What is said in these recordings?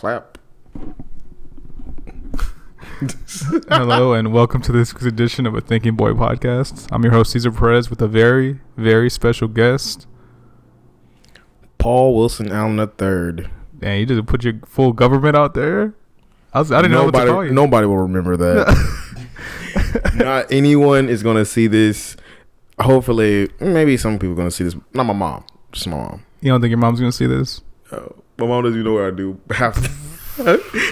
Clap. Hello and welcome to this edition of a Thinking Boy podcast. I'm your host Cesar Perez with a very, very special guest. Paulie Allen III. Man, you just put your full government out there. I didn't know what to call you. Nobody will remember that. Not anyone is going to see this. Hopefully, maybe some people are going to see this. Not my mom. Just my mom. You don't think your mom's going to see this? My mom doesn't even know what I do.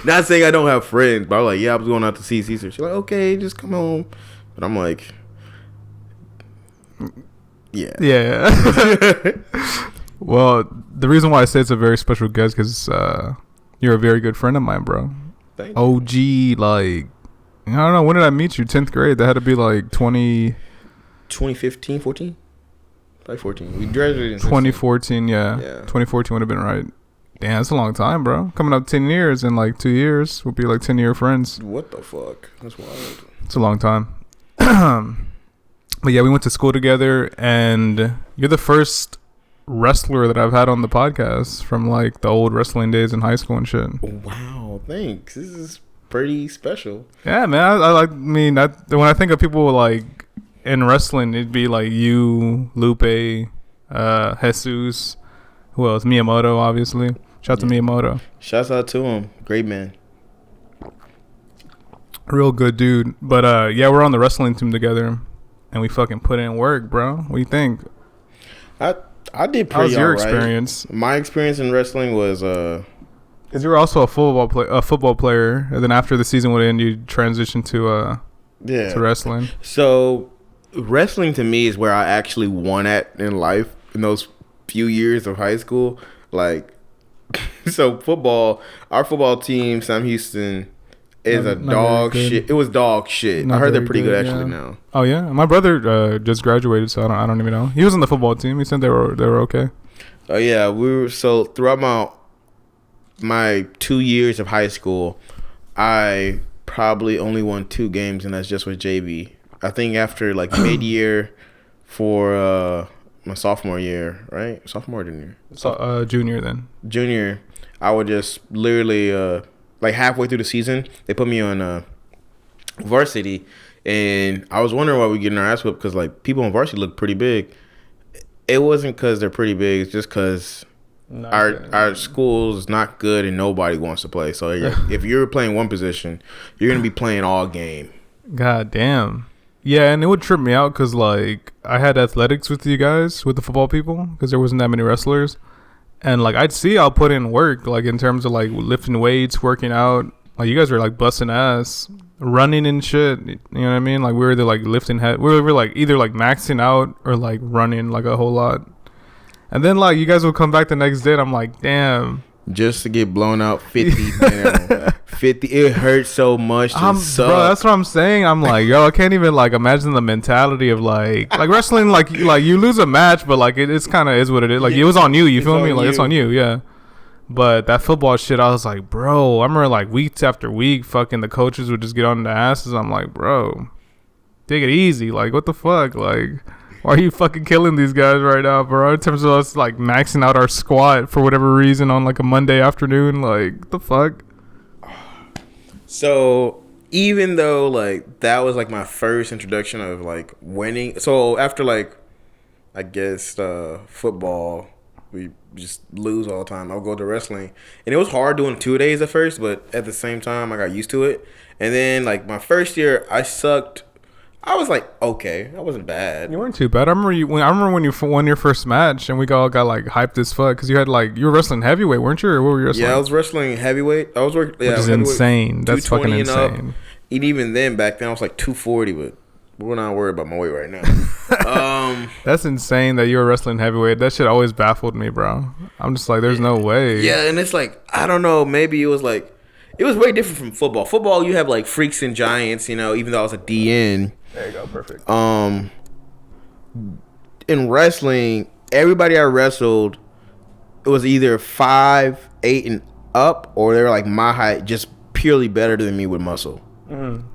Not saying I don't have friends, but I'm like, yeah, I was going out to see Caesar. She's like, okay, just come home. But I'm like, yeah. Yeah. Well, the reason why I say it's a very special guest because you're a very good friend of mine, bro. Thank OG, like, I don't know, when did I meet you? 10th grade? That had to be like 2015, 14? Like 14. We graduated in 2014, yeah. 2014 would have been right. Damn, that's a long time, bro. Coming up 10 years in like 2 years. We'll be like 10-year friends. What the fuck? That's wild. It's a long time. But yeah, we went to school together, and you're the first wrestler that I've had on the podcast from like the old wrestling days in high school and shit. Wow, thanks. This is pretty special. Yeah, man. I mean, when I think of people like in wrestling, it'd be like you, Lupe, Jesus, who else? Miyamoto, obviously. Shout out to Miyamoto. Shouts out to him. Great man. Real good dude. But yeah, we're on the wrestling team together, and we fucking put in work, bro. What do you think? I did pretty. How was your experience? My experience in wrestling was because you were also a football player, and then after the season would end, you transitioned to wrestling. So wrestling to me is where I actually won at in life in those few years of high school. Like, so our football team, Sam Houston, is a dog shit. It was dog shit. I heard they're pretty good actually now. Oh yeah, my brother just graduated, so I don't even know. He was on the football team. He said they were okay. Oh yeah, so throughout my 2 years of high school, I probably only won 2 games, and that's just with JV. I think after like mid-year for my sophomore year, right? Sophomore or junior? Junior then. Junior, I would just literally like halfway through the season, they put me on varsity, and I was wondering why we getting our ass whipped because like people on varsity look pretty big. It wasn't because they're pretty big; it's just because our school is not good and nobody wants to play. So if you're playing one position, you're gonna be playing all game. God damn. Yeah, and it would trip me out because like I had athletics with you guys, with the football people, because there wasn't that many wrestlers. And like I'll put in work, like in terms of like lifting weights, working out. Like you guys were like busting ass, running and shit. You know what I mean? Like we were either like lifting we were like either like maxing out or like running like a whole lot. And then like you guys would come back the next day, and I'm like, damn. Just to get blown out 50, man. 50, it hurts so much. Bro, that's what I'm saying. I'm like, yo, I can't even like imagine the mentality of like wrestling. Like you lose a match, but like it's kind of is what it is. Like it was on you. You feel me? Like it's on you. Yeah. But that football shit, I was like, bro. I remember like weeks after week, fucking the coaches would just get on the asses. I'm like, bro, take it easy. Like what the fuck, like. Why are you fucking killing these guys right now, bro? In terms of us, like, maxing out our squat for whatever reason on, like, a Monday afternoon. Like, the fuck? So, even though, like, that was, like, my first introduction of, like, winning. So, after, like, I guess, football, we just lose all the time. I'll go to wrestling. And it was hard doing 2 days at first, but at the same time, I got used to it. And then, like, my first year, I sucked. I was like, okay, I wasn't bad. You weren't too bad. I remember when you won your first match, and we all got like hyped as fuck because you were wrestling heavyweight, weren't you? Or what were you wrestling? Yeah, I was wrestling heavyweight. I was working, which is insane. That's fucking insane. And even then, back then, I was like 240, but we're not worried about my weight right now. That's insane that you were wrestling heavyweight. That shit always baffled me, bro. I'm just like, there's no way. Yeah, and it's like, I don't know. Maybe it was like, it was way different from football. Football, you have like freaks and giants, you know. Even though I was a DN. There you go, perfect. In wrestling, everybody I wrestled, it was either 5, 8, and up, or they were like my height, just purely better than me with muscle. Mm-hmm.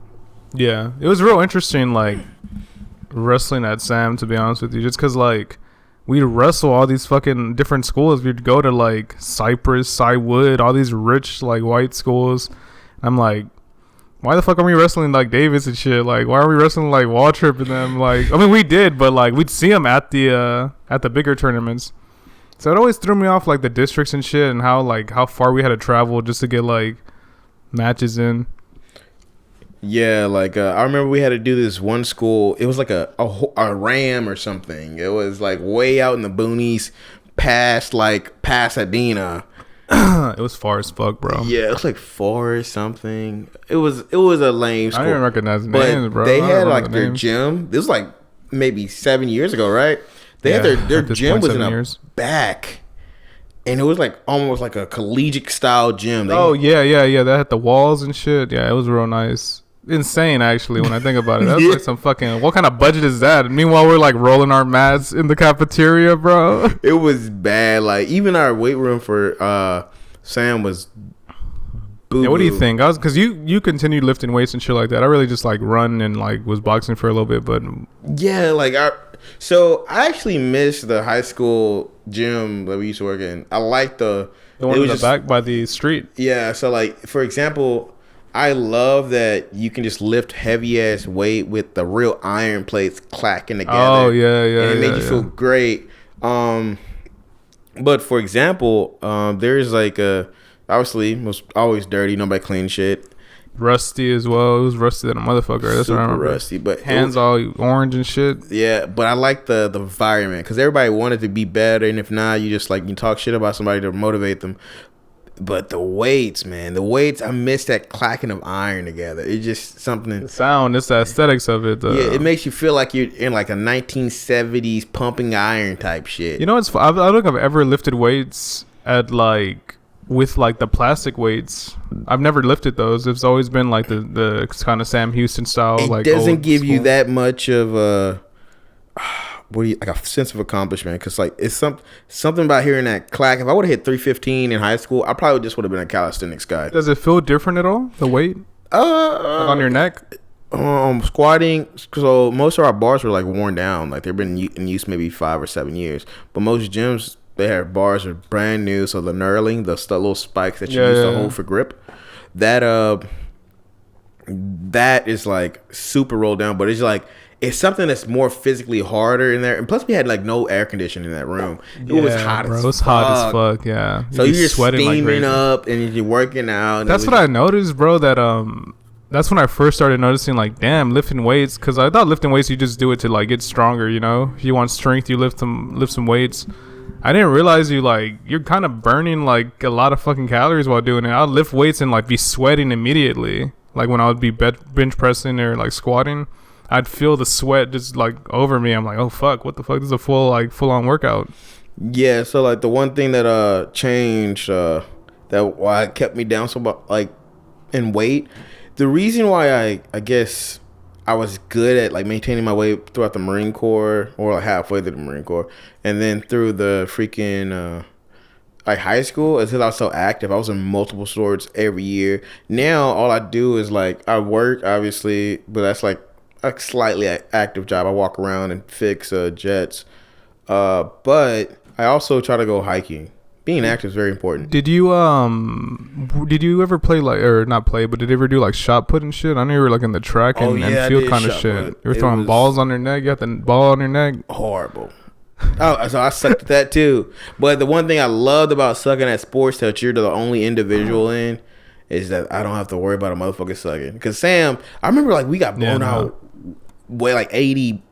Yeah, it was real interesting, like wrestling at Sam. To be honest with you, just because like we'd wrestle all these fucking different schools. We'd go to like Cypress, Cywood, all these rich like white schools. I'm like, why the fuck are we wrestling like Davis and shit? Like, why are we wrestling like Waltrip and them? Like, I mean, we did, but like we'd see them at the bigger tournaments. So it always threw me off like the districts and shit, and how far we had to travel just to get like matches in. Yeah, like I remember we had to do this one school. It was like a Ram or something. It was like way out in the boonies, past like Pasadena. It was far as fuck, bro. Yeah, it was like 4 or something. It was a lame school. I didn't recognize the names, bro. They had like their gym. This was like maybe 7 years ago, right? They had their gym was in a back. And it was like almost like a collegiate style gym. Yeah. They had the walls and shit. Yeah, it was real nice. Insane, actually, when I think about it. That's like some fucking... What kind of budget is that? Meanwhile, we're like rolling our mats in the cafeteria, bro. It was bad. Like, even our weight room for Sam was boo-boo. Yeah, what do you think? Because you continued lifting weights and shit like that. I really just like run and like was boxing for a little bit, but... Yeah, like so I actually missed the high school gym that we used to work in. I liked the one in the back by the street. Yeah, so like, for example... I love that you can just lift heavy ass weight with the real iron plates clacking together. Oh yeah. And it made you feel great. But for example, there's like obviously it was always dirty, nobody clean shit. Rusty as well. It was rusty than a motherfucker. That's what I remember. Rusty, but hands all orange and shit. Yeah, but I like the environment because everybody wanted to be better, and if not, you just like you talk shit about somebody to motivate them. But the weights, man, I miss that clacking of iron together. It's just something. The sound, it's the aesthetics of it. Yeah, it makes you feel like you're in like a 1970s pumping iron type shit. You know, I don't think I've ever lifted weights at like with like the plastic weights. I've never lifted those. It's always been like the kind of Sam Houston style. It like doesn't give you that much of a. Like a sense of accomplishment, because like it's something about hearing that clack. If I would have hit 315 in high school, I probably just would have been a calisthenics guy. Does it feel different at all, the weight like on your neck? Squatting, so most of our bars were like worn down, like they've been in use maybe 5 or 7 years, but most gyms, they have bars are brand new, so the knurling, the little spikes that you use to hold for grip, that is like super rolled down, but it's like it's something that's more physically harder in there, and plus we had like no air conditioning in that room. It was hot, bro. It was hot as fuck. Yeah, so you're just steaming like up and you're working out. That's what I noticed, bro. That that's when I first started noticing, like, damn, lifting weights, because I thought lifting weights you just do it to like get stronger. You know, if you want strength, you lift some weights. I didn't realize you're kind of burning like a lot of fucking calories while doing it. I'd lift weights and like be sweating immediately, like when I would be bench pressing or like squatting. I'd feel the sweat just like over me. I'm like, oh fuck, what the fuck? This is a full on workout. Yeah, so like the one thing that changed that why it kept me down so much like in weight, the reason why I guess I was good at like maintaining my weight throughout the Marine Corps, or like halfway through the Marine Corps, and then through the freaking like high school, is because I was so active. I was in multiple sports every year. Now all I do is like I work obviously, but that's like a slightly active job. I walk around and fix jets, but I also try to go hiking. Being active is very important. Did you ever play like, or not play, but did you ever do like shot put and shit? I know you were like in the track and field kind of shit. You were throwing balls on your neck. You got the ball on your neck. Horrible. Oh, so I sucked at that too. But the one thing I loved about sucking at sports that you're the only individual in is that I don't have to worry about a motherfucker sucking. Because Sam, I remember like we got blown out way like 80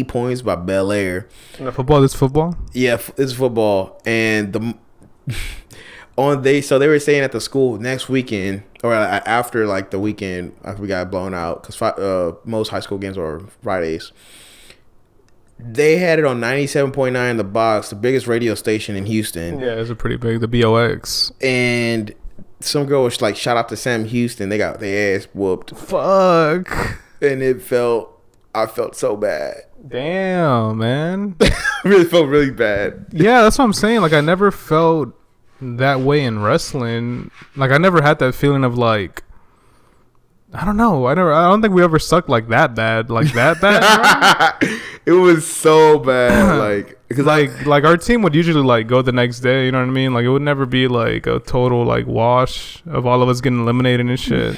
points by Bel Air. Football? This football? Yeah, it's football. And so they were saying at the school next weekend, or after like the weekend after we got blown out, because most high school games are Fridays. They had it on 97.9 The Box, the biggest radio station in Houston. Yeah, it's a pretty big, the BOX. And some girl was like, shout out to Sam Houston. They got their ass whooped. Fuck. And I felt so bad. Damn, man. I really felt really bad. Yeah, that's what I'm saying. Like, I never felt that way in wrestling. Like, I never had that feeling of like, I don't know. I don't think we ever sucked like that bad. Like that bad. It was so bad. Like, because like our team would usually like go the next day. You know what I mean? Like it would never be like a total like wash of all of us getting eliminated and shit.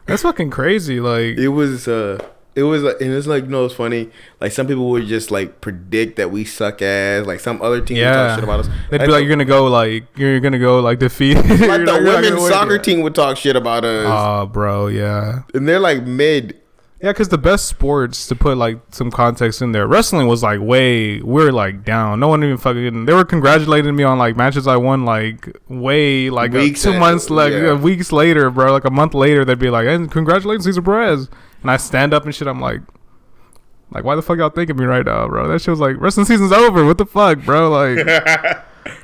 That's fucking crazy. Like it was like, and it's like, you know, it's funny. Like some people would just like predict that we suck ass. Like some other team would talk shit about us. They'd be like, you're gonna go like defeat. Like the women's soccer team would talk shit about us. Oh, bro, yeah. And they're like mid. Yeah, because the best sports, to put like some context in there, wrestling was like we're like down. No one even fucking. They were congratulating me on like matches I won like way like weeks 2 months weeks later, bro. Like a month later, they'd be like, "Hey, congratulations, Cesar Perez." And I stand up and shit. I'm like, why the fuck y'all thinking me right now, bro? That shit was like, wrestling season's over. What the fuck, bro? Like,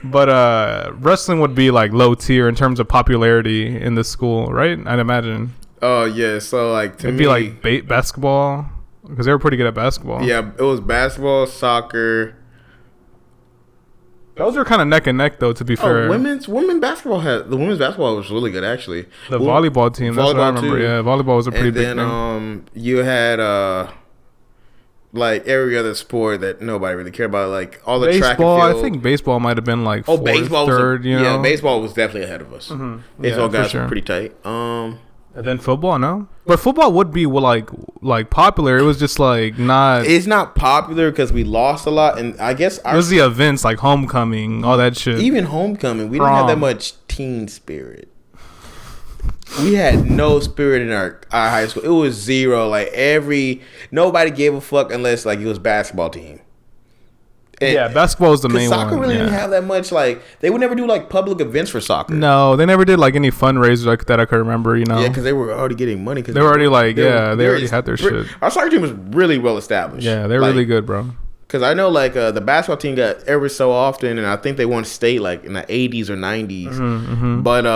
but wrestling would be like low tier in terms of popularity in the school, right? I'd imagine. Oh yeah, so like it'd be like basketball, because they were pretty good at basketball. Yeah, it was basketball, soccer. Those are kind of neck and neck, though. To be fair, women's basketball was really good actually. The volleyball team, that's what I remember. Too. Yeah, volleyball was a pretty big thing. You had like every other sport that nobody really cared about, like all the baseball, track and field. I think baseball might have been like fourth, third. Yeah, baseball was definitely ahead of us. Mm-hmm. Baseball guys were pretty tight. And then football, no, but football would be like popular. It was just like not. It's not popular because we lost a lot, and I guess it was the events like homecoming, all that shit. Even homecoming, we didn't have that much teen spirit. We had no spirit in our high school. It was zero. Like nobody gave a fuck unless like it was basketball team. And basketball was the main one. Soccer really didn't have that much. Like they would never do like public events for soccer. No, they never did like any fundraisers like that I could remember. You know, yeah, because they were already getting money. They were already like they already had their shit. Our soccer team was really well established. Yeah, they're really good, bro. Because I know like the basketball team got every so often, and I think they won state like in the 80s or 90s. Mm-hmm. But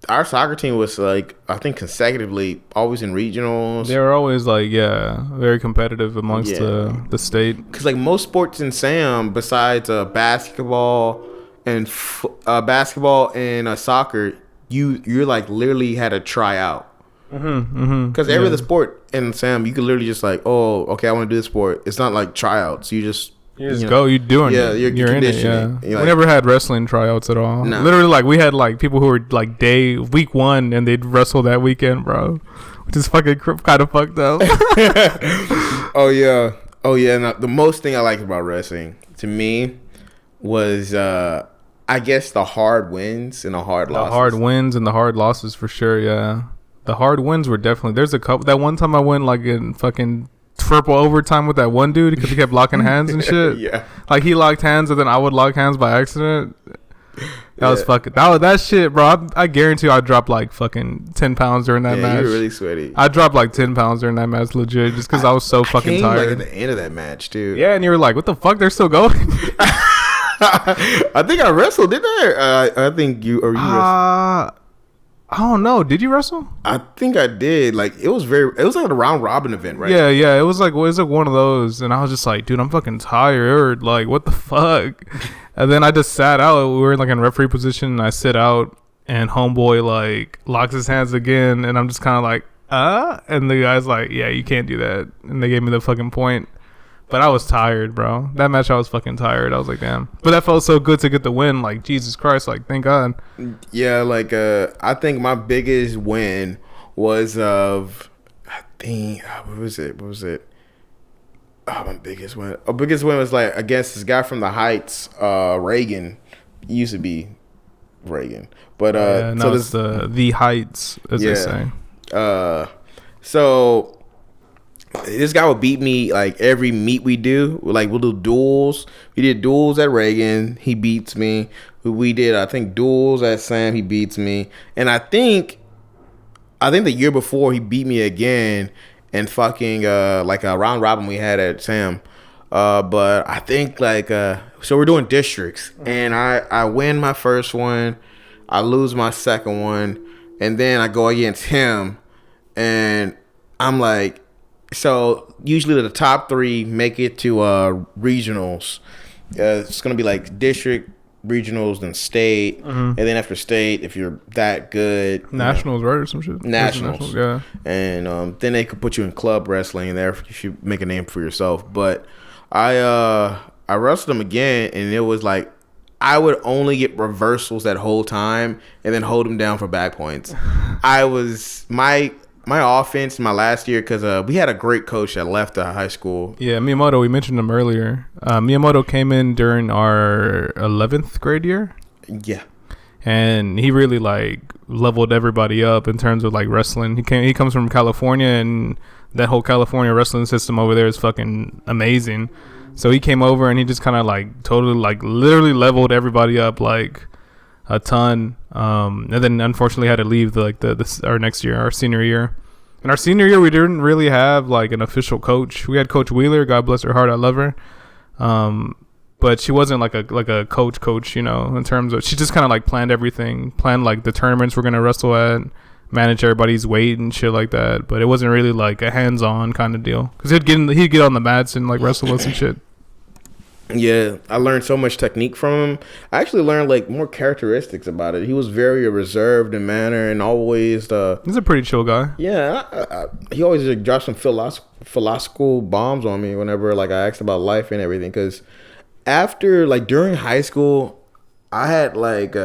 our soccer team was like, I think consecutively always in regionals. They were always like, very competitive amongst the state. Because like most sports in Sam, besides basketball and soccer, you're like literally had to try out. Because every other sport in Sam, you could literally just like, oh, okay, I want to do this sport. It's not like tryouts. You just go. You're doing it. Yeah, you're in it. Yeah, we never had wrestling tryouts at all. No. Literally, like we had like people who were like week 1 and they'd wrestle that weekend, bro, which is fucking kind of fucked up. Oh yeah. Now, the most thing I liked about wrestling to me was, I guess, the hard wins and the hard losses. The hard wins and the hard losses for sure. Yeah, the hard wins were definitely. There's a couple. That one time I went like in fucking triple overtime with that one dude because he kept locking hands and shit. Yeah, like he locked hands and then I would lock hands by accident. That was fucking that shit, bro. I guarantee you I dropped like fucking 10 pounds during that match. You were really sweaty. I dropped like 10 pounds during that match, legit, just because I was so fucking tired. Like at the end of that match, too. Yeah, and you were like, "What the fuck? They're still going." I think I wrestled, didn't I? I think you wrestled. I don't know. Did you wrestle? I think I did. Like it was like a round robin event, right? Yeah. It was like one of those, and I was just like, dude, I'm fucking tired. Like, what the fuck? And then I just sat out. We were like in referee position, and I sit out, and homeboy like locks his hands again, and I'm just kind of like, and the guy's like, yeah, you can't do that, and they gave me the fucking point. But I was tired, bro. That match, I was fucking tired. I was like, damn. But that felt so good to get the win. Like, Jesus Christ. Like, thank God. Yeah, like, I think my biggest win was what was it? Oh, my biggest win. Biggest win was, like, against this guy from the Heights, Reagan. He used to be Reagan. But, so it's the Heights, as they say. So this guy would beat me like every meet we do. Like we'll do duels. We did duels at Reagan. He beats me. We did, I think, duels at Sam. He beats me. And I think the year before he beat me again and fucking like a round robin we had at Sam. But I think like so we're doing districts and I win my first one. I lose my second one, and then I go against him, and I'm like. So usually the top 3 make it to regionals. It's gonna be like district, regionals, then state, and then after state, if you're that good, nationals, right, or some shit. Nationals, yeah. And then they could put you in club wrestling, and there you should make a name for yourself. But I wrestled them again, and it was like I would only get reversals that whole time, and then hold them down for back points. I was my offense my last year, because we had a great coach that left the high school. Yeah, Miyamoto, we mentioned him earlier. Miyamoto came in during our 11th grade year. Yeah. And he really like leveled everybody up in terms of like wrestling. He comes from California, and that whole California wrestling system over there is fucking amazing. So he came over and he just kind of like totally like literally leveled everybody up like a ton. And then unfortunately had to leave our next year, our senior year. In our senior year, we didn't really have like an official coach. We had Coach Wheeler, God bless her heart, I love her. But she wasn't like a coach, you know, in terms of, she just kind of like planned everything, planned like the tournaments we're gonna wrestle at, manage everybody's weight and shit like that. But it wasn't really like a hands-on kind of deal, because he'd get on the mats and like wrestle us and shit. Yeah, I learned so much technique from him. I actually learned like more characteristics about it. He was very reserved in manner, and always he's a pretty chill guy. Yeah, he always like dropped some philosophical bombs on me whenever like I asked about life and everything. Because after like during high school, I had like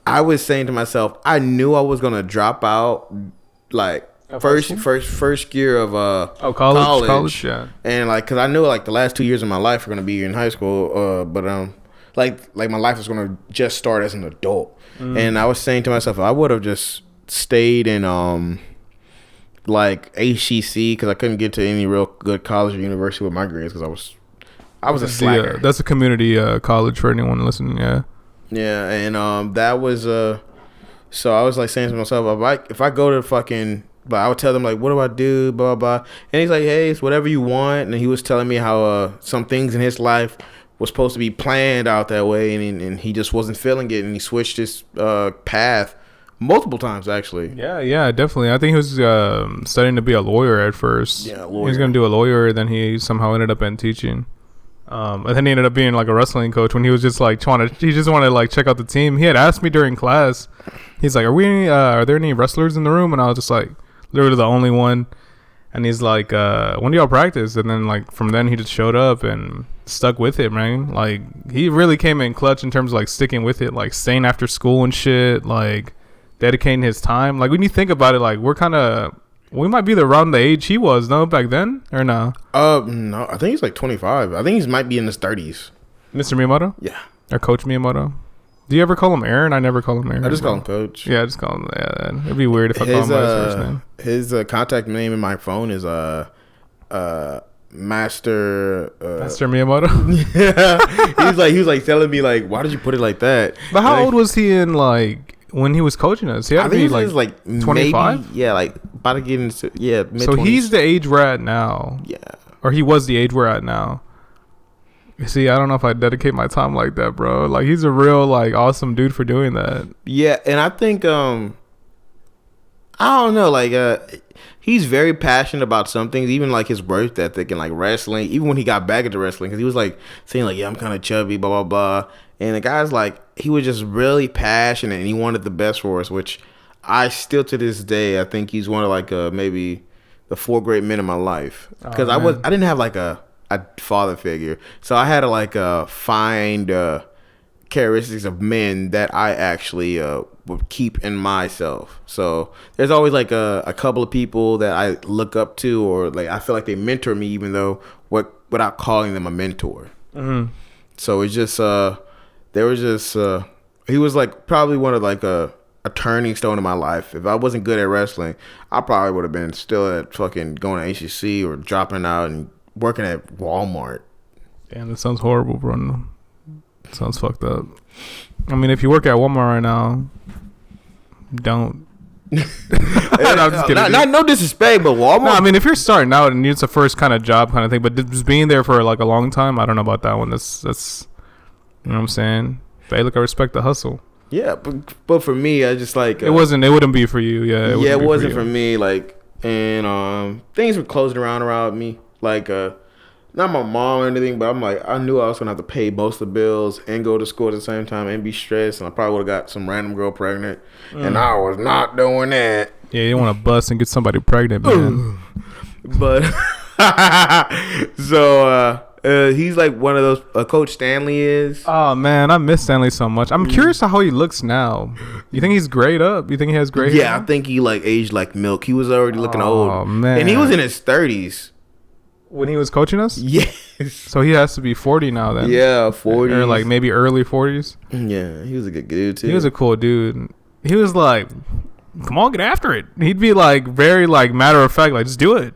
I was saying to myself, I knew I was gonna drop out like first year of college, yeah. And like, cause I knew like the last 2 years of my life are gonna be in high school, but like my life was gonna just start as an adult. And I was saying to myself, I would have just stayed in like HCC, because I couldn't get to any real good college or university with my grades, because I was a slacker. That's a community college for anyone listening. Yeah, and that was so I was like saying to myself, if I go to fucking, but I would tell them like, what do I do, blah blah blah. And he's like, hey, it's whatever you want. And he was telling me how some things in his life was supposed to be planned out that way, and he just wasn't feeling it, and he switched his path multiple times actually. Yeah, definitely. I think he was studying to be a lawyer at first. Yeah, lawyer. He was gonna do a lawyer, then he somehow ended up in teaching. And then he ended up being like a wrestling coach when he was just like he just wanted to like check out the team. He had asked me during class, he's like, are there any wrestlers in the room? And I was just like, literally the only one. And he's like, when do y'all practice? And then like from then he just showed up and stuck with it, man. Like he really came in clutch in terms of like sticking with it, like staying after school and shit, like dedicating his time. Like when you think about it, like we might be around the age he was, no, back then, or no? No, I think he's like 25. I think he might be in his 30s. Mr. Miyamoto? Yeah. Or Coach Miyamoto? Do you ever call him Aaron? I never call him Aaron. I just call him Coach. Yeah, I just call him. Yeah, it'd be weird if I call him by his first name. His contact name in my phone is Master Miyamoto. Yeah, he was like telling me like, why did you put it like that? But how old was he in like when he was coaching us? He had to be like 25. Yeah, like about to get into mid-20s. So he's the age we're at now. Yeah, or he was the age we're at now. See, I don't know if I dedicate my time like that, bro. Like he's a real like awesome dude for doing that. Yeah, and I think I don't know, like he's very passionate about some things, even like his work ethic and like wrestling. Even when he got back into wrestling, because he was like saying like, yeah, I'm kind of chubby, blah blah blah. And the guy's like, he was just really passionate, and he wanted the best for us, which I still to this day I think he's one of like maybe the 4 great men in my life, because I didn't have like a father figure, so I had to like find characteristics of men that I actually would keep in myself. So there's always like a couple of people that I look up to, or like I feel like they mentor me, even though without calling them a mentor. Mm-hmm. So it's just he was like probably one of like a turning stone in my life. If I wasn't good at wrestling, I probably would have been still at fucking going to HCC or dropping out and working at Walmart. Damn, that sounds horrible, bro. Sounds fucked up. I mean, if you work at Walmart right now, don't. No, I'm just kidding. No disrespect, but Walmart. No, I mean, if you're starting out and it's a first kind of job kind of thing, but just being there for like a long time, I don't know about that one. That's you know what I'm saying. But hey, look, I respect the hustle. Yeah, but for me, I just like it wouldn't be for you. Yeah, it wasn't for me. Like, and things were closing around me. Like, not my mom or anything, but I'm like, I knew I was gonna have to pay most of the bills and go to school at the same time and be stressed, and I probably would have got some random girl pregnant, and I was not doing that. Yeah, you don't want to bust and get somebody pregnant, man. But so he's like one of those. Coach Stanley is. Oh man, I miss Stanley so much. I'm curious how he looks now. You think he's grayed up? You think he has gray hair? Yeah, I think he like aged like milk. He was already looking old. Oh man, and he was in his 30s when he was coaching us. Yes. So he has to be 40 now then. Yeah, 40 or like maybe early 40s. Yeah, he was a good dude too. He was a cool dude. He was like, "Come on, get after it." He'd be like very like matter of fact, like just do it.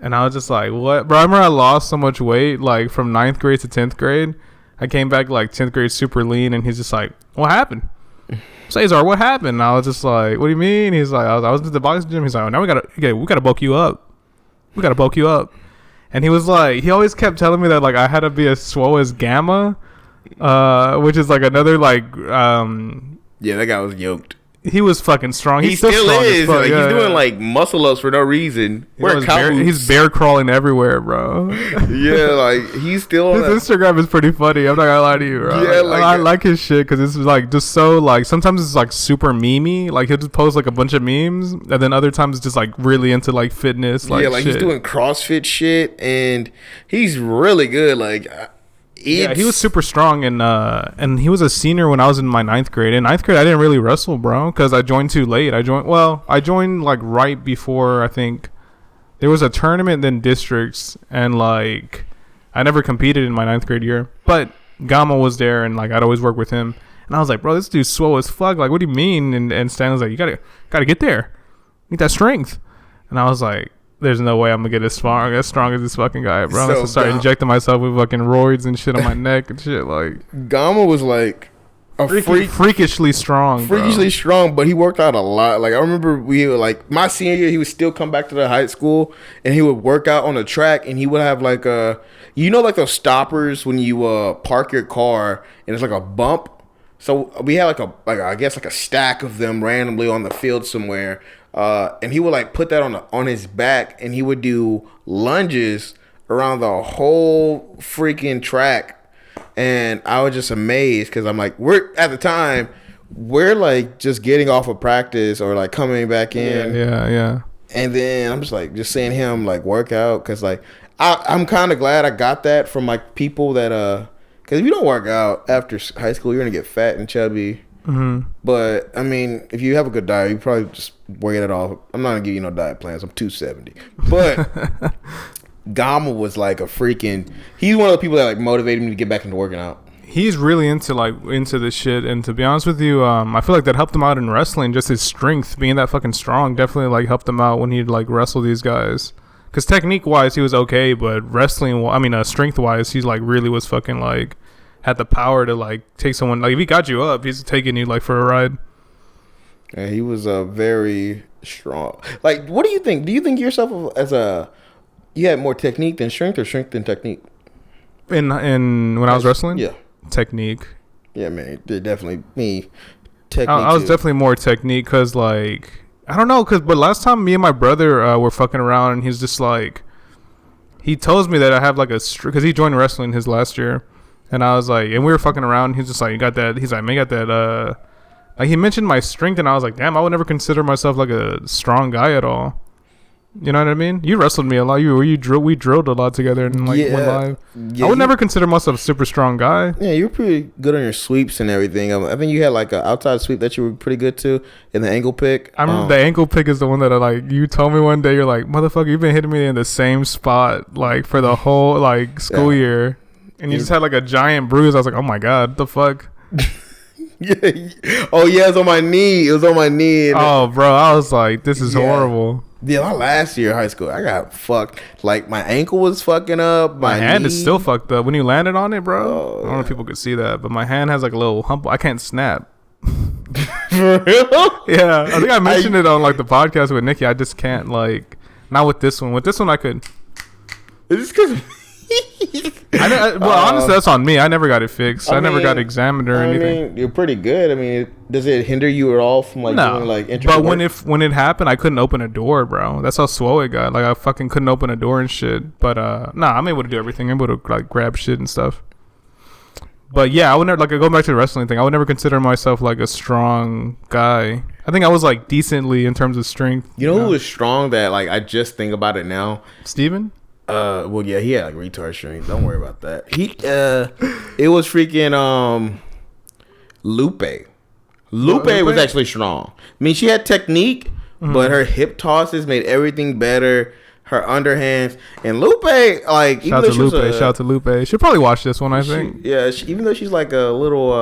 And I was just like, what? Bro, I remember I lost so much weight, like from 9th grade to 10th grade. I came back like 10th grade super lean, and he's just like, what happened? Cesar, what happened? And I was just like, what do you mean? He's like, I was at the boxing gym. He's like, oh, now we gotta bulk you up. We gotta bulk you up. And he was like, he always kept telling me that like I had to be as swole as Gamma, which is like another like yeah, that guy was yoked. He was fucking strong. He still is. Like, he's doing like muscle ups for no reason. He's bear crawling everywhere, bro. Yeah, like he's still. His Instagram is pretty funny. I'm not gonna lie to you, bro. Yeah, like I like his shit because it's like just so like sometimes it's like super memey. Like he'll just post like a bunch of memes, and then other times it's just like really into like fitness. Like, yeah, like shit. He's doing CrossFit shit, and he's really good. Like. Yeah, he was super strong, and he was a senior when I was in my 9th grade. In 9th grade, I didn't really wrestle, bro, because I joined too late. I joined like right before, I think there was a tournament, then districts, and like I never competed in my 9th grade year. But Gama was there, and like I'd always work with him, and I was like, bro, this dude's swole as fuck. Like, what do you mean? And Stan was like, you gotta get there, need that strength, and I was like. There's no way I'm gonna get as strong as this fucking guy, bro. I'm gonna start injecting myself with fucking roids and shit on my neck and shit. Like Gama was like a freakishly strong, but he worked out a lot. Like I remember we were like my senior year, he would still come back to the high school and he would work out on the track, and he would have like like those stoppers when you park your car and it's like a bump. So we had I guess a stack of them randomly on the field somewhere. And he would like put that on his back, and he would do lunges around the whole freaking track. And I was just amazed because I'm like, we're like just getting off of practice or like coming back in. Yeah. And then I'm just like just seeing him like work out because like I'm kind of glad I got that from like people that because if you don't work out after high school, you're gonna get fat and chubby. Mm-hmm. But I mean, if you have a good diet, you probably just work it off. I'm not gonna give you no diet plans. I'm 270. But Gama was like he's one of the people that like motivated me to get back into working out. He's really into this shit, and to be honest with you, I feel like that helped him out in wrestling. Just his strength, being that fucking strong, definitely like helped him out when he'd like wrestle these guys. Because technique wise, he was okay, but strength wise, he's like really was fucking like. Had the power to like take someone like if he got you up, he's taking you like for a ride. Yeah, he was very strong. Like, what do you think? Do you think yourself as you had more technique than strength, or strength than technique? In when I was wrestling, yeah, technique. Yeah, man, definitely me. Technique. I was definitely more technique because like I don't know but last time me and my brother were fucking around, and he's just like he tells me that I have like because he joined wrestling his last year. And I was like, and we were fucking around. He's just like, you got that? He's like, man, you got that. Like he mentioned my strength, and I was like, damn, I would never consider myself like a strong guy at all. You know what I mean? You wrestled me a lot. We drilled a lot together in like one live. Yeah, I would never consider myself a super strong guy. Yeah, you were pretty good on your sweeps and everything. I think you had like an outside sweep that you were pretty good to, in the ankle pick. I remember the ankle pick is the one that you told me one day. You're like, motherfucker, you've been hitting me in the same spot like for the whole like school year. And you just had like a giant bruise. I was like, oh my God, what the fuck? Yeah. Oh, yeah, it was on my knee. Oh, bro, I was like, this is horrible. Yeah, my last year of high school, I got fucked. Like, my ankle was fucking up. My hand is still fucked up. When you landed on it, bro, I don't know if people could see that, but my hand has like a little hump. I can't snap. For real? Yeah, I think I mentioned it on like the podcast with Nikki. I just can't like, not with this one. With this one, I could. Is this because... Honestly, that's on me. I never got it fixed. I never got examined or anything. I mean, you're pretty good. I mean, does it hinder you at all from like doing like intricate But when it happened, I couldn't open a door, bro. That's how swole it got. Like I fucking couldn't open a door and shit. But I'm able to do everything. I'm able to like grab shit and stuff. But yeah, I would never, like, going back to the wrestling thing, I would never consider myself like a strong guy. I think I was like decently in terms of strength. You know who was strong that like I just think about it now? Steven? Well, yeah, he had like retard strength. Don't worry about that. It was freaking Lupe. Lupe was actually strong. I mean, she had technique, but her hip tosses made everything better. Her underhands and Lupe, like shout out to Lupe. She'll probably watch this one, I think. Even though she's like a little,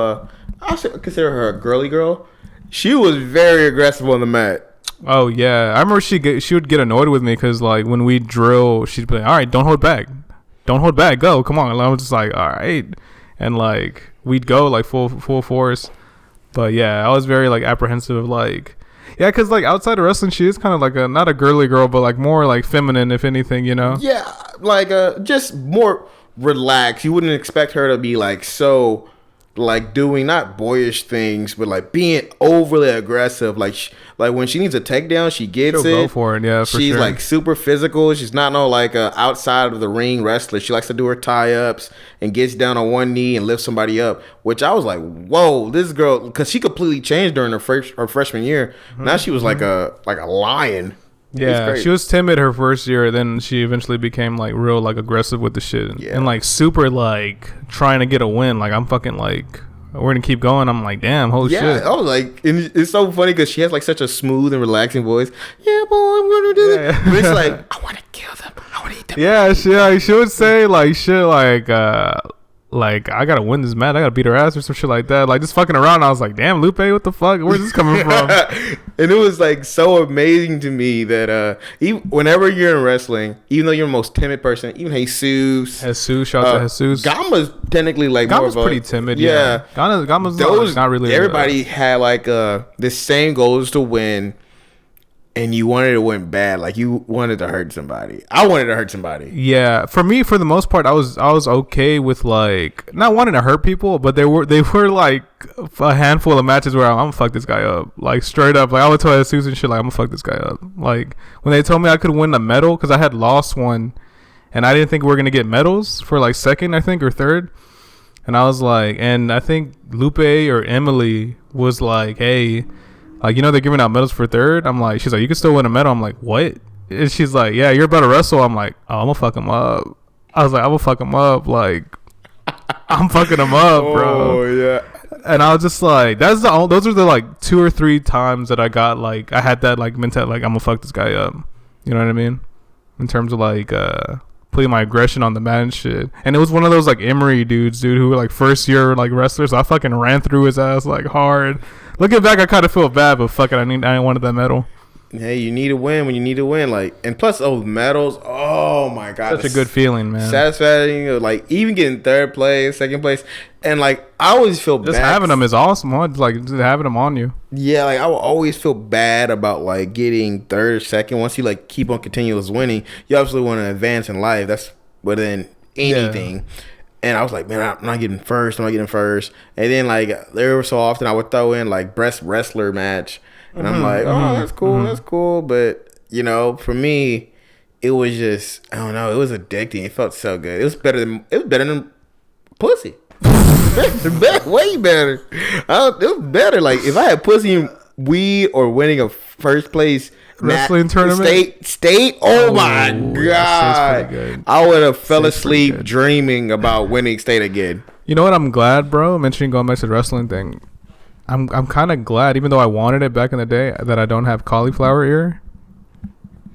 I consider her a girly girl. She was very aggressive on the mat. Oh yeah, I remember she would get annoyed with me because like when we drill, she'd be like, "All right, don't hold back, go, come on." And I was just like, "All right," and like we'd go like full force. But yeah, I was very like apprehensive of like. Yeah, because like outside of wrestling, she is kind of like not a girly girl, but like more like feminine, if anything, you know? Yeah, like just more relaxed. You wouldn't expect her to be like so, like doing not boyish things, but like being overly aggressive. Like when she needs a takedown, she gets She'll it. Go for it, yeah. She's sure. like super physical. She's not no like outside of the ring wrestler. She likes to do her tie ups and gets down on one knee and lifts somebody up. Which I was like, whoa, this girl, because she completely changed during her freshman year. Now she was like a lion. Yeah, she was timid her first year, then she eventually became like real like aggressive with the shit and like super like trying to get a win. Like I'm fucking like, we're gonna keep going. I'm like, damn, holy shit. I was like, and it's so funny because she has like such a smooth and relaxing voice. Yeah, boy, I'm gonna do it. But it's like, I want to kill them. I want to eat them. Yeah, she would say like shit like I gotta win this match. I gotta beat her ass or some shit like that. Like just fucking around. I was like, damn, Lupe, what the fuck? Where's this coming from? And it was like so amazing to me that even whenever you're in wrestling, even though you're the most timid person, even Jesus, shout out to Jesus. Gama's technically like Gama's more of pretty timid. Yeah, Gama's not really. Everybody had like the same goals to win. And you wanted to win bad, like you wanted to hurt somebody. I wanted to hurt somebody. Yeah, for me, for the most part, I was okay with like not wanting to hurt people, but they were like a handful of matches where I'm gonna fuck this guy up, like straight up. Like I would tell Susan shit like I'm gonna fuck this guy up. Like when they told me I could win a medal because I had lost one, and I didn't think we were gonna get medals for like second, I think, or third. And I was like, and I think Lupe or Emily was like, hey. Like, you know, they're giving out medals for third. I'm like, she's like, you can still win a medal. I'm like, what? And she's like, yeah, you're about to wrestle. I'm like, oh, I'm gonna fuck him up. I was like, I'm gonna fuck him up. Like, I'm fucking him up, bro. Oh, yeah. And I was just like, those are the like 2 or 3 times that I got like, I had that like mentality, like, I'm gonna fuck this guy up. You know what I mean? In terms of like, putting my aggression on the mat and shit. And it was one of those like Emery dudes, dude, who were like first year like wrestlers. So I fucking ran through his ass like hard. Looking back, I kind of feel bad, but fuck it, I wanted that medal. Hey, you need to win when you need to win. Like, and plus, medals. Oh my god, such a good feeling, man. Satisfying. Like even getting third place, second place, and like I always feel just bad. Having them is awesome. Huh? Like just having them on you. Yeah, like I will always feel bad about like getting third or second. Once you like keep on continuous winning, you obviously want to advance in life. That's within anything. Yeah. And I was like, man, I'm not getting first. And then like there so often I would throw in like breast wrestler match. And I'm like, oh, that's cool. But, you know, for me, it was just, I don't know, it was addicting. It felt so good. It was better than pussy. Way better. It was better. Like, if I had pussy and weed or winning a first place wrestling tournament? State? Oh my God. I would have fell asleep dreaming about winning state again. You know what? I'm glad, bro, mentioning going back to the wrestling thing. I'm kind of glad, even though I wanted it back in the day, that I don't have cauliflower ear.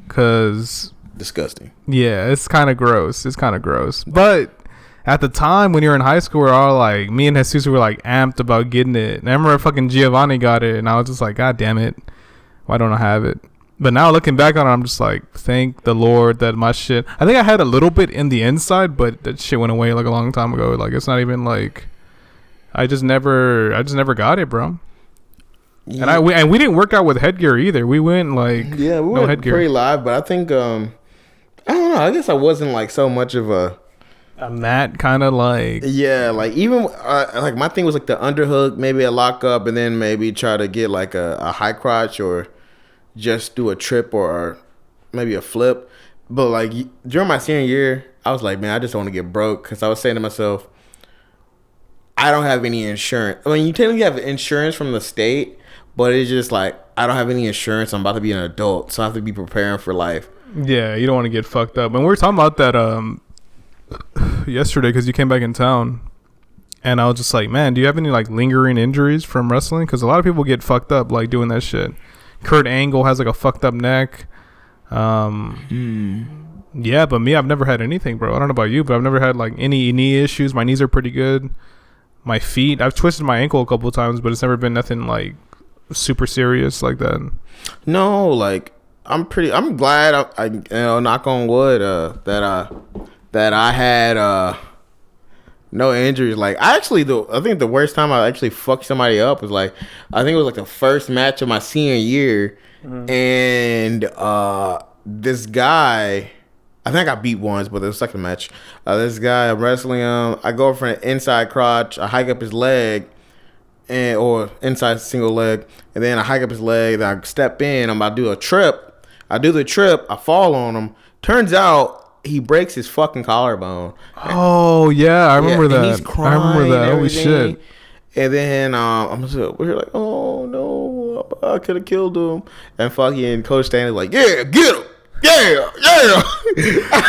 Because... disgusting. Yeah, it's kind of gross. But at the time when you're in high school, we're all like... me and Jesus were like amped about getting it. And I remember fucking Giovanni got it. And I was just like, God damn it. Why don't I have it? But now looking back on it, I'm just like, thank the Lord that my shit... I think I had a little bit in the inside, but that shit went away like a long time ago. Like, it's not even like... I just never got it, bro. Yeah. And we didn't work out with headgear either. We went like we went headgear. Pretty live, but I think I don't know. I guess I wasn't like so much of a a mat kind of like. Yeah, like even like my thing was like the underhook, maybe a lockup, and then maybe try to get like a high crotch or just do a trip or maybe a flip. But like during my senior year, I was like, man, I just don't want to get broke because I was saying to myself, I don't have any insurance. I mean, you technically have insurance from the state, but it's just like I don't have any insurance. I'm about to be an adult, so I have to be preparing for life. Yeah, you don't want to get fucked up. And we were talking about that yesterday because you came back in town, and I was just like, man, do you have any like lingering injuries from wrestling? Because a lot of people get fucked up like doing that shit. Kurt Angle has like a fucked up neck. Yeah, but me, I've never had anything, bro. I don't know about you, but I've never had like any knee issues. My knees are pretty good. My feet, I've twisted my ankle a couple of times, but it's never been nothing like super serious like that. No, like I'm glad I you know, knock on wood, that I had no injuries. Like I think the worst time I actually fucked somebody up was like, I think it was like the first match of my senior year, and this guy, I think I beat once, but it was the second match. This guy, I'm wrestling him. I go for an inside crotch. I hike up his leg, or inside single leg, and then I hike up his leg. Then I step in. I'm about to do a trip. I do the trip. I fall on him. Turns out he breaks his fucking collarbone. Oh yeah, I remember that. He's crying. I remember that. Holy shit. And then we're like, oh no, I could have killed him. And fucking Coach Stanley's like, yeah, get him. Yeah.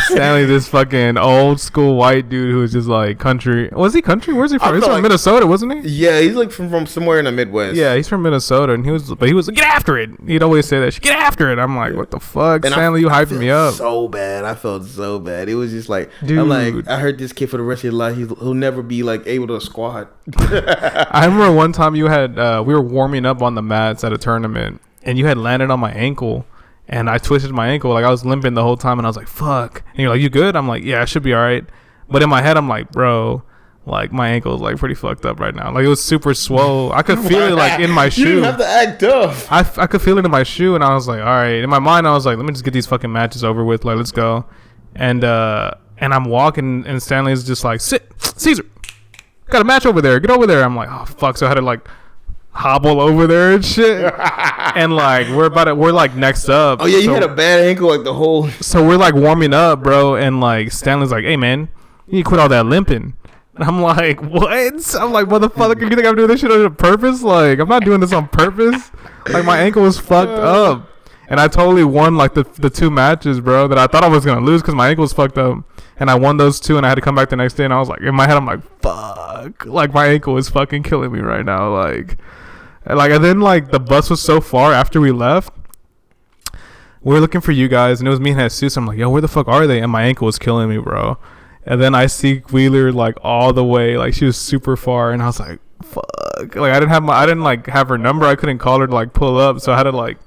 Stanley, this fucking old school white dude who was just like country. Was he country? Where's he from? He's from Minnesota, wasn't he? Yeah, he's like from somewhere in the Midwest. Yeah, he's from Minnesota, and he was like, get after it. He'd always say that, get after it. I'm like, what the fuck, and Stanley, you hyping me up. So bad. I felt so bad. It was just like, dude. I'm like, I heard this kid for the rest of his life. He'll never be like able to squat. I remember one time you had we were warming up on the mats at a tournament, and you had landed on my ankle. And I twisted my ankle. Like, I was limping the whole time. And I was like, fuck. And you're like, you good? I'm like, yeah, I should be all right. But in my head, I'm like, bro, like, my ankle is, like, pretty fucked up right now. Like, it was super swole. I could feel it, like, in my shoe. You didn't have to act tough. I could feel it in my shoe. And I was like, all right. In my mind, I was like, let me just get these fucking matches over with. Like, let's go. And I'm walking. And Stanley's just like, sit. Caesar. Got a match over there. Get over there. I'm like, oh, fuck. So I had to, like, hobble over there and shit. And like we're like next up. Oh yeah, you had a bad ankle like the whole. So we're like warming up, bro, and like Stanley's like, hey man, you need to quit all that limping. And I'm like, what? I'm like, motherfucker, you think I'm doing this shit on purpose? Like, I'm not doing this on purpose. Like, my ankle was fucked up. And I totally won like the two matches, bro, that I thought I was gonna lose because my ankle was fucked up. And I won those two, and I had to come back the next day, and I was like, in my head, I'm like, fuck, like my ankle is fucking killing me right now, like. And then like the bus was so far after we left, we were looking for you guys, and it was me and Jesus. I'm like, yo, where the fuck are they? And my ankle was killing me, bro. And then I see Wheeler like all the way, like she was super far, and I was like, fuck. Like I didn't like have her number. I couldn't call her to like pull up, so I had to like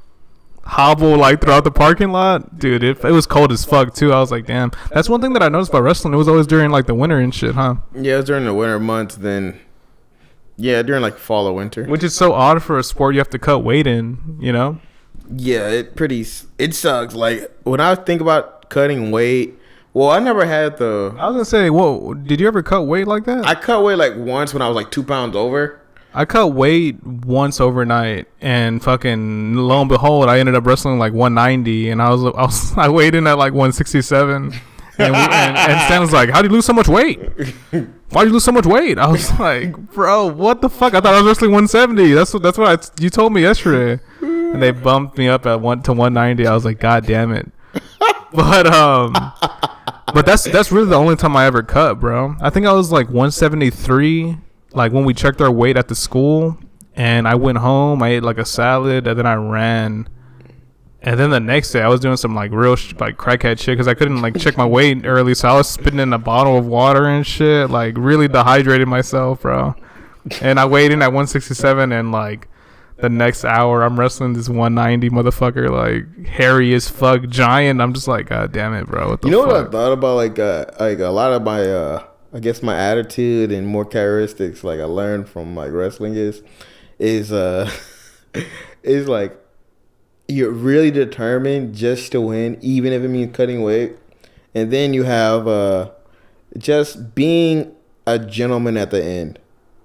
hobble like throughout the parking lot, dude. It was cold as fuck too. I was like, damn. That's one thing that I noticed about wrestling. It was always during like the winter and shit, huh? Yeah, it was during the winter months. Then. Yeah, during like fall or winter. Which is so odd for a sport you have to cut weight in, you know? Yeah, it sucks. Like when I think about cutting weight, well, I never had the. I was gonna say, whoa, did you ever cut weight like that? I cut weight like once when I was like 2 pounds over. I cut weight once overnight, and fucking lo and behold, I ended up wrestling like 190, and I weighed in at like 167. And Stan was like, how'd you lose so much weight? Why'd you lose so much weight? I was like, bro, what the fuck? I thought I was wrestling 170. That's what you told me yesterday. And they bumped me up at 190. I was like, god damn it. But that's really the only time I ever cut, bro. I think I was like 173, like when we checked our weight at the school, and I went home, I ate like a salad, and then I ran. And then the next day, I was doing some like real like crackhead shit because I couldn't like check my weight early, so I was spitting in a bottle of water and shit, like really dehydrated myself, bro. And I weighed in at 167, and like the next hour, I'm wrestling this 190 motherfucker, like hairy as fuck giant. I'm just like, god damn it, bro. What the fuck? What I thought about like a lot of my I guess my attitude and more characteristics like I learned from like wrestling is is like. You're really determined just to win, even if it means cutting weight. And then you have just being a gentleman at the end.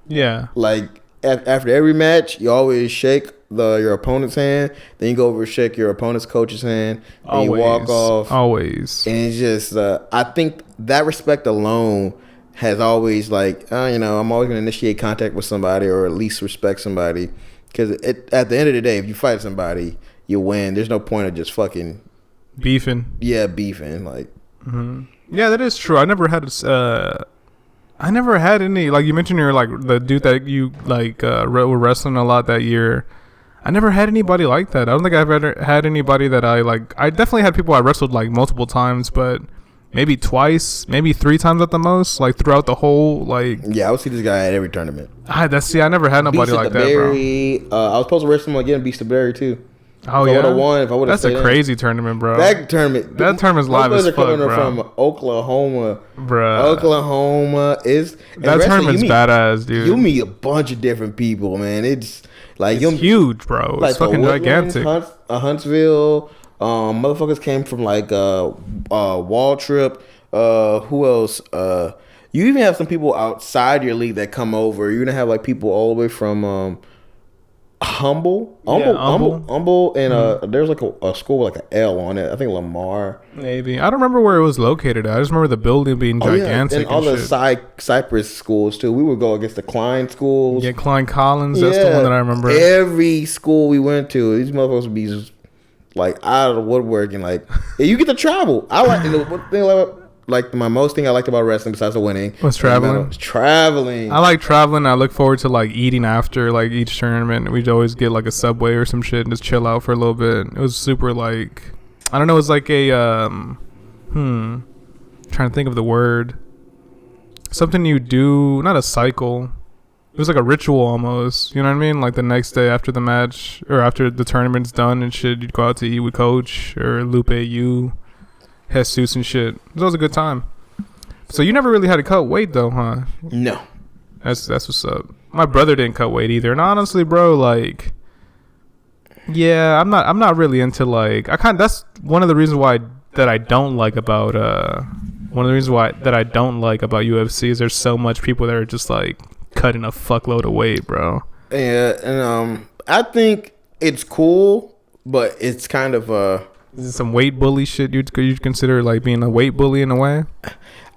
Yeah. Like after every match, you always shake your opponent's hand. Then you go over and shake your opponent's coach's hand. And you walk off. Always. And it's just, I think that respect alone has always I'm always going to initiate contact with somebody or at least respect somebody. Because at the end of the day, if you fight somebody, you win. There's no point of just fucking beefing. Yeah, beefing. Yeah, that is true. I never had any, like you mentioned, you're like the dude that you were wrestling a lot that year. I never had anybody like that. I don't think I've ever had anybody that I like. I definitely had people I wrestled like multiple times, but maybe twice, maybe 3 times at the most, like throughout the whole Yeah, I would see this guy at every tournament. I never had nobody like that, bro. I was supposed to wrestle him again, Beast of Barry too. Oh yeah, if I would have. That's a crazy tournament, bro. That tournament's live as fuck, bro. From Oklahoma, bro. Oklahoma is that tournament's badass, dude. You meet a bunch of different people, man. It's huge, bro. It's fucking gigantic. Huntsville, motherfuckers came from Wall Trip. Who else? You even have some people outside your league that come over. You're gonna have people all the way from Humble, and there's a school with an L on it. I think Lamar. Maybe I don't remember where it was located at. I just remember the building being gigantic. And all the Cypress schools too. We would go against the Klein schools. Yeah, Klein Collins. That's the one that I remember. Every school we went to, these motherfuckers would be just out of the woodwork and you get to travel. I my most thing I liked about wrestling besides the winning was traveling. Traveling. I like traveling. I look forward to eating after each tournament. We'd always get a Subway or some shit and just chill out for a little bit. It was super I don't know. It was a trying to think of the word. Something you do, not a cycle. It was like a ritual almost. You know what I mean? Like the next day after the match or after the tournament's done and shit, you'd go out to eat with Coach or Lupe, Jesus and shit. It was a good time. So you never really had to cut weight though, huh? No. That's what's up. My brother didn't cut weight either. And honestly, bro, yeah, I'm not really into that's one of the reasons why that I don't like about UFC is there's so much people that are just cutting a fuckload of weight, bro. Yeah, and I think it's cool, but it's kind of is it some weight bully shit you'd consider being a weight bully in a way?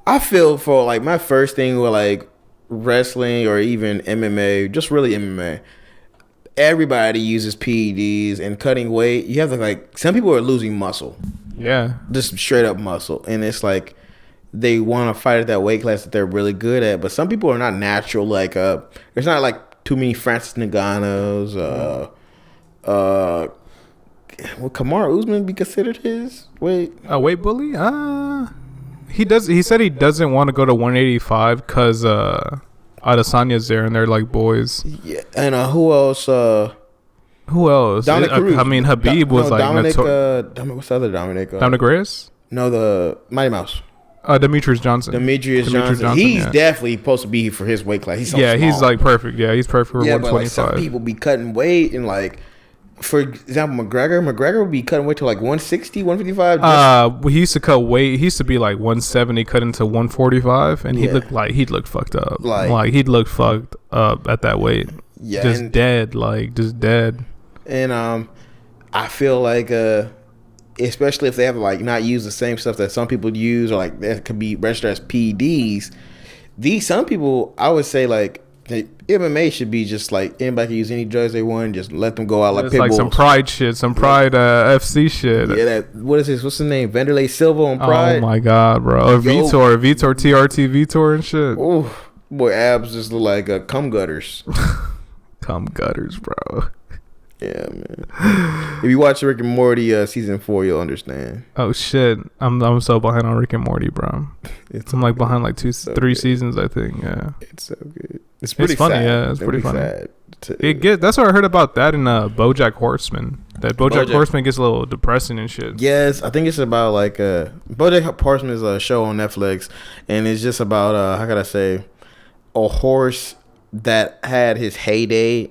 I feel for my first thing with wrestling or even MMA, just really MMA. Everybody uses PEDs and cutting weight. You have to some people are losing muscle. Yeah, just straight up muscle, and it's they want to fight at that weight class that they're really good at. But some people are not natural. There's not too many Francis Ngannou's. Would Kamaru Usman be considered his weight? A weight bully? He does. He said he doesn't want to go to 185 because Adesanya's there and they're boys. Yeah, and who else? Who else? Dominic Cruz. I mean, Habib was Dominic. What's the other Dominic? Dominic Reyes? No, the Mighty Mouse. Demetrius Johnson. Demetrius Johnson. He's definitely supposed to be for his weight class. He's so small. He's perfect. Yeah, he's perfect for 125. But some people be cutting weight and for example, McGregor would be cutting weight to 160, 155. He used to cut weight. He used to be 170, cut into 145, and he'd look fucked up. He'd look fucked up at that weight. Yeah, just dead. Just dead. And I feel especially if they have not used the same stuff that some people use or that could be registered as PEDs. Some people, I would say MMA should be just anybody can use any drugs they want, just let them go out like pit bulls. Some Pride shit, some Pride FC shit. Yeah, what's his name? Vanderlei Silva on Pride. Oh my god, bro. Or Vitor TRT Vitor and shit. Oh boy, abs just look like cum gutters. Cum gutters, bro. Yeah, man. If you watch Rick and Morty season 4, you'll understand. Oh shit, I'm so behind on Rick and Morty, bro. I'm behind 3 seasons, I think. Yeah, it's so good. It's pretty funny. Sad. Yeah, it's pretty funny. That's what I heard about that in BoJack Horseman. That BoJack Horseman gets a little depressing and shit. Yes, I think it's about BoJack Horseman is a show on Netflix, and it's just about how could I say, a horse that had his heyday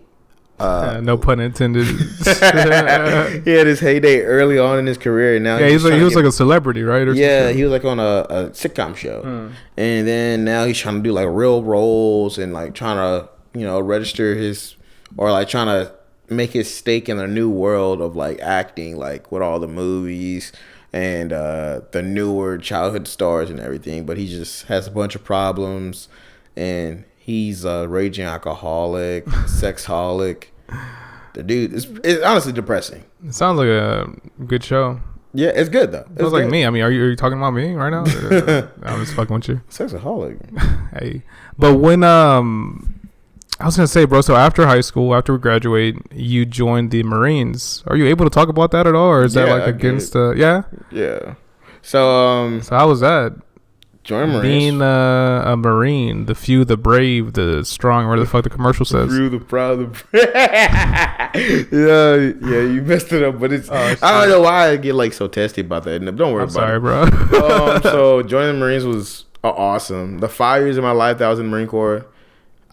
No pun intended. He had his heyday early on in his career, and now he was like a celebrity, right? Or yeah, he was like on a sitcom show, and then now he's trying to do like real roles and like trying to register his or like trying to make his stake in a new world of like acting, like with all the movies and the newer childhood stars and everything. But he just has a bunch of problems, and he's a raging alcoholic, sexholic. The dude it's honestly depressing. It sounds like a good show. Yeah, it's good though. It was like me. I mean, are you talking about me right now? I'm just fucking with you. Sexaholic. Hey, but when I was gonna say, bro. So after high school, after we graduate, you joined the Marines. Are you able to talk about that at all, or is that like against? Yeah. So how was that? Join Marines. Being a Marine, the few, the brave, the strong, whatever the fuck the commercial says. The few, the proud, yeah, you messed it up, but it's. I don't know why I get like so testy about that. Don't worry about it. Sorry, bro. So joining the Marines was awesome. The 5 years of my life that I was in the Marine Corps,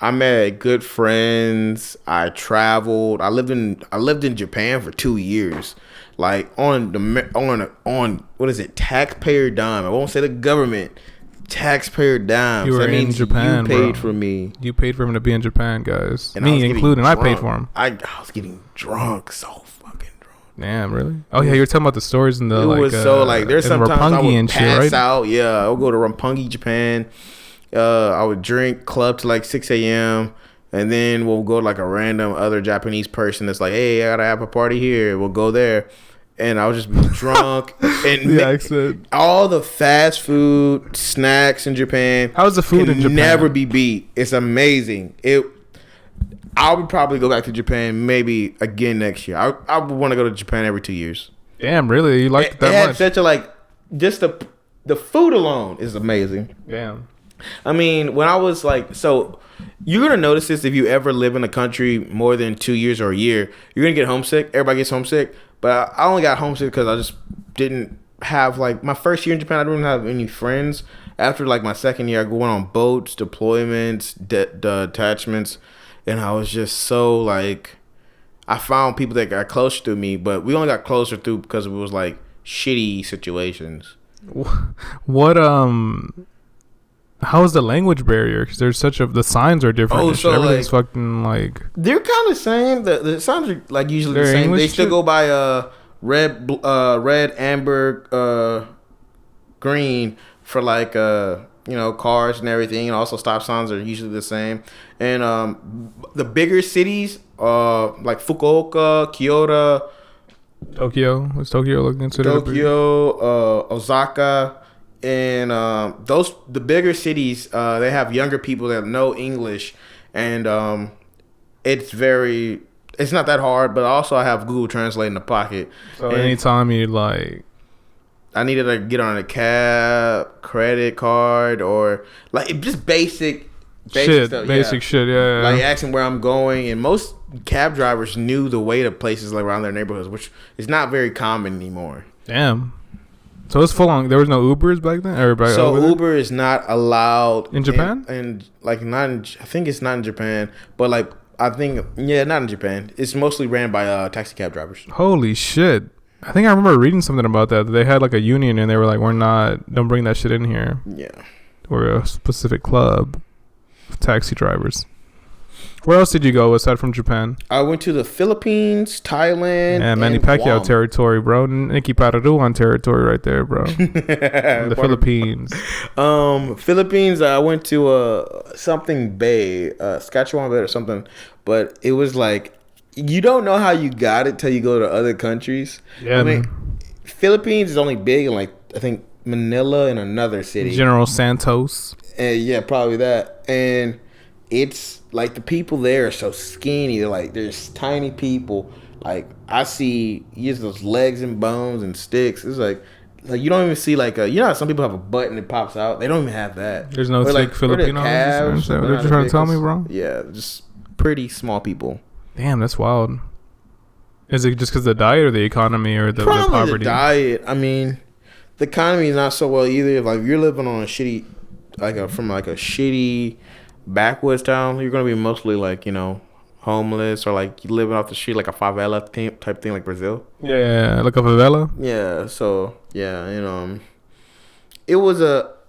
I met good friends. I traveled. I lived in Japan for 2 years, like on what is it? Taxpayer dime. I won't say the government. Taxpayer dime. You were that means in Japan, you paid bro. for me. You paid for him to be in Japan, guys. And me including. I paid for him. I was getting drunk, so fucking drunk. Damn, really? Oh yeah, you were talking about the stories in the. It was so like there's sometimes I would pass shit, right? out. Yeah, I would go to Roppongi, Japan. I would drink club to like 6 a.m. and then we'll go to like a random other Japanese person that's like, hey, I gotta have a party here. We'll go there. And I would just be drunk. And all the fast food snacks in Japan. How's the food in Japan? Never be beat. It's amazing. I would probably go back to Japan maybe again next year. I would want to go to Japan every 2 years. Damn, really? You liked it that much? Such a like, just the food alone is amazing. Damn. I mean, when I was like, so you're going to notice this if you ever live in a country more than 2 years or a year, you're going to get homesick. Everybody gets homesick. But I only got homesick because I just didn't have, like, my first year in Japan, I didn't have any friends. After, like, my second year, I went on boats, deployments, detachments, and I was just so, like, I found people that got closer to me, but we only got closer through because it was, like, shitty situations. What, how is the language barrier? Because there's the signs are different. Oh, so everything's like, fucking like. They're kind of same. The signs are like usually the same. English, they still go by red, amber, green for like cars and everything, and also stop signs are usually the same. And the bigger cities, like Fukuoka, Kyoto, Tokyo. What's Tokyo considered? Tokyo, Osaka. And the bigger cities, they have younger people that know English, and it's not that hard. But also, I have Google Translate in the pocket. So anytime you like, I needed to get on a cab, credit card, or like just basic stuff. Basic shit. Yeah. Like asking where I'm going, and most cab drivers knew the way to places like around their neighborhoods, which is not very common anymore. Damn. So it's full on. There was no Ubers back then. So Uber is not allowed in Japan, and like not. I think it's not in Japan, but like I think not in Japan. It's mostly ran by taxi cab drivers. Holy shit! I think I remember reading something about that. They had like a union, and they were like, don't bring that shit in here. Yeah, or a specific club of taxi drivers. Where else did you go aside from Japan? I went to the Philippines, Thailand, and Manny Pacquiao Guam. Territory, bro. Nicky Pararuan territory right there, bro. The Philippines. Philippines, I went to something bay, Saskatchewan Bay or something. But it was like, you don't know how you got it till you go to other countries. Yeah, I mean, Philippines is only big in like, I think, Manila and another city. General Santos. Yeah, probably that. And it's like the people there are so skinny. There's tiny people. Like I see, use those legs and bones and sticks. It's like you don't even see like how some people have a butt and it pops out. They don't even have that. There's no thick Filipinos. What are you trying to tell me, bro? Yeah, just pretty small people. Damn, that's wild. Is it just because of the diet or the economy or the poverty? The diet. I mean, the economy is not so well either. Like if you're living on a shitty, from a shitty backwoods town, you're gonna be mostly like homeless or like you living off the street like a favela type thing like Brazil. Yeah, like a favela. Yeah, so yeah, it was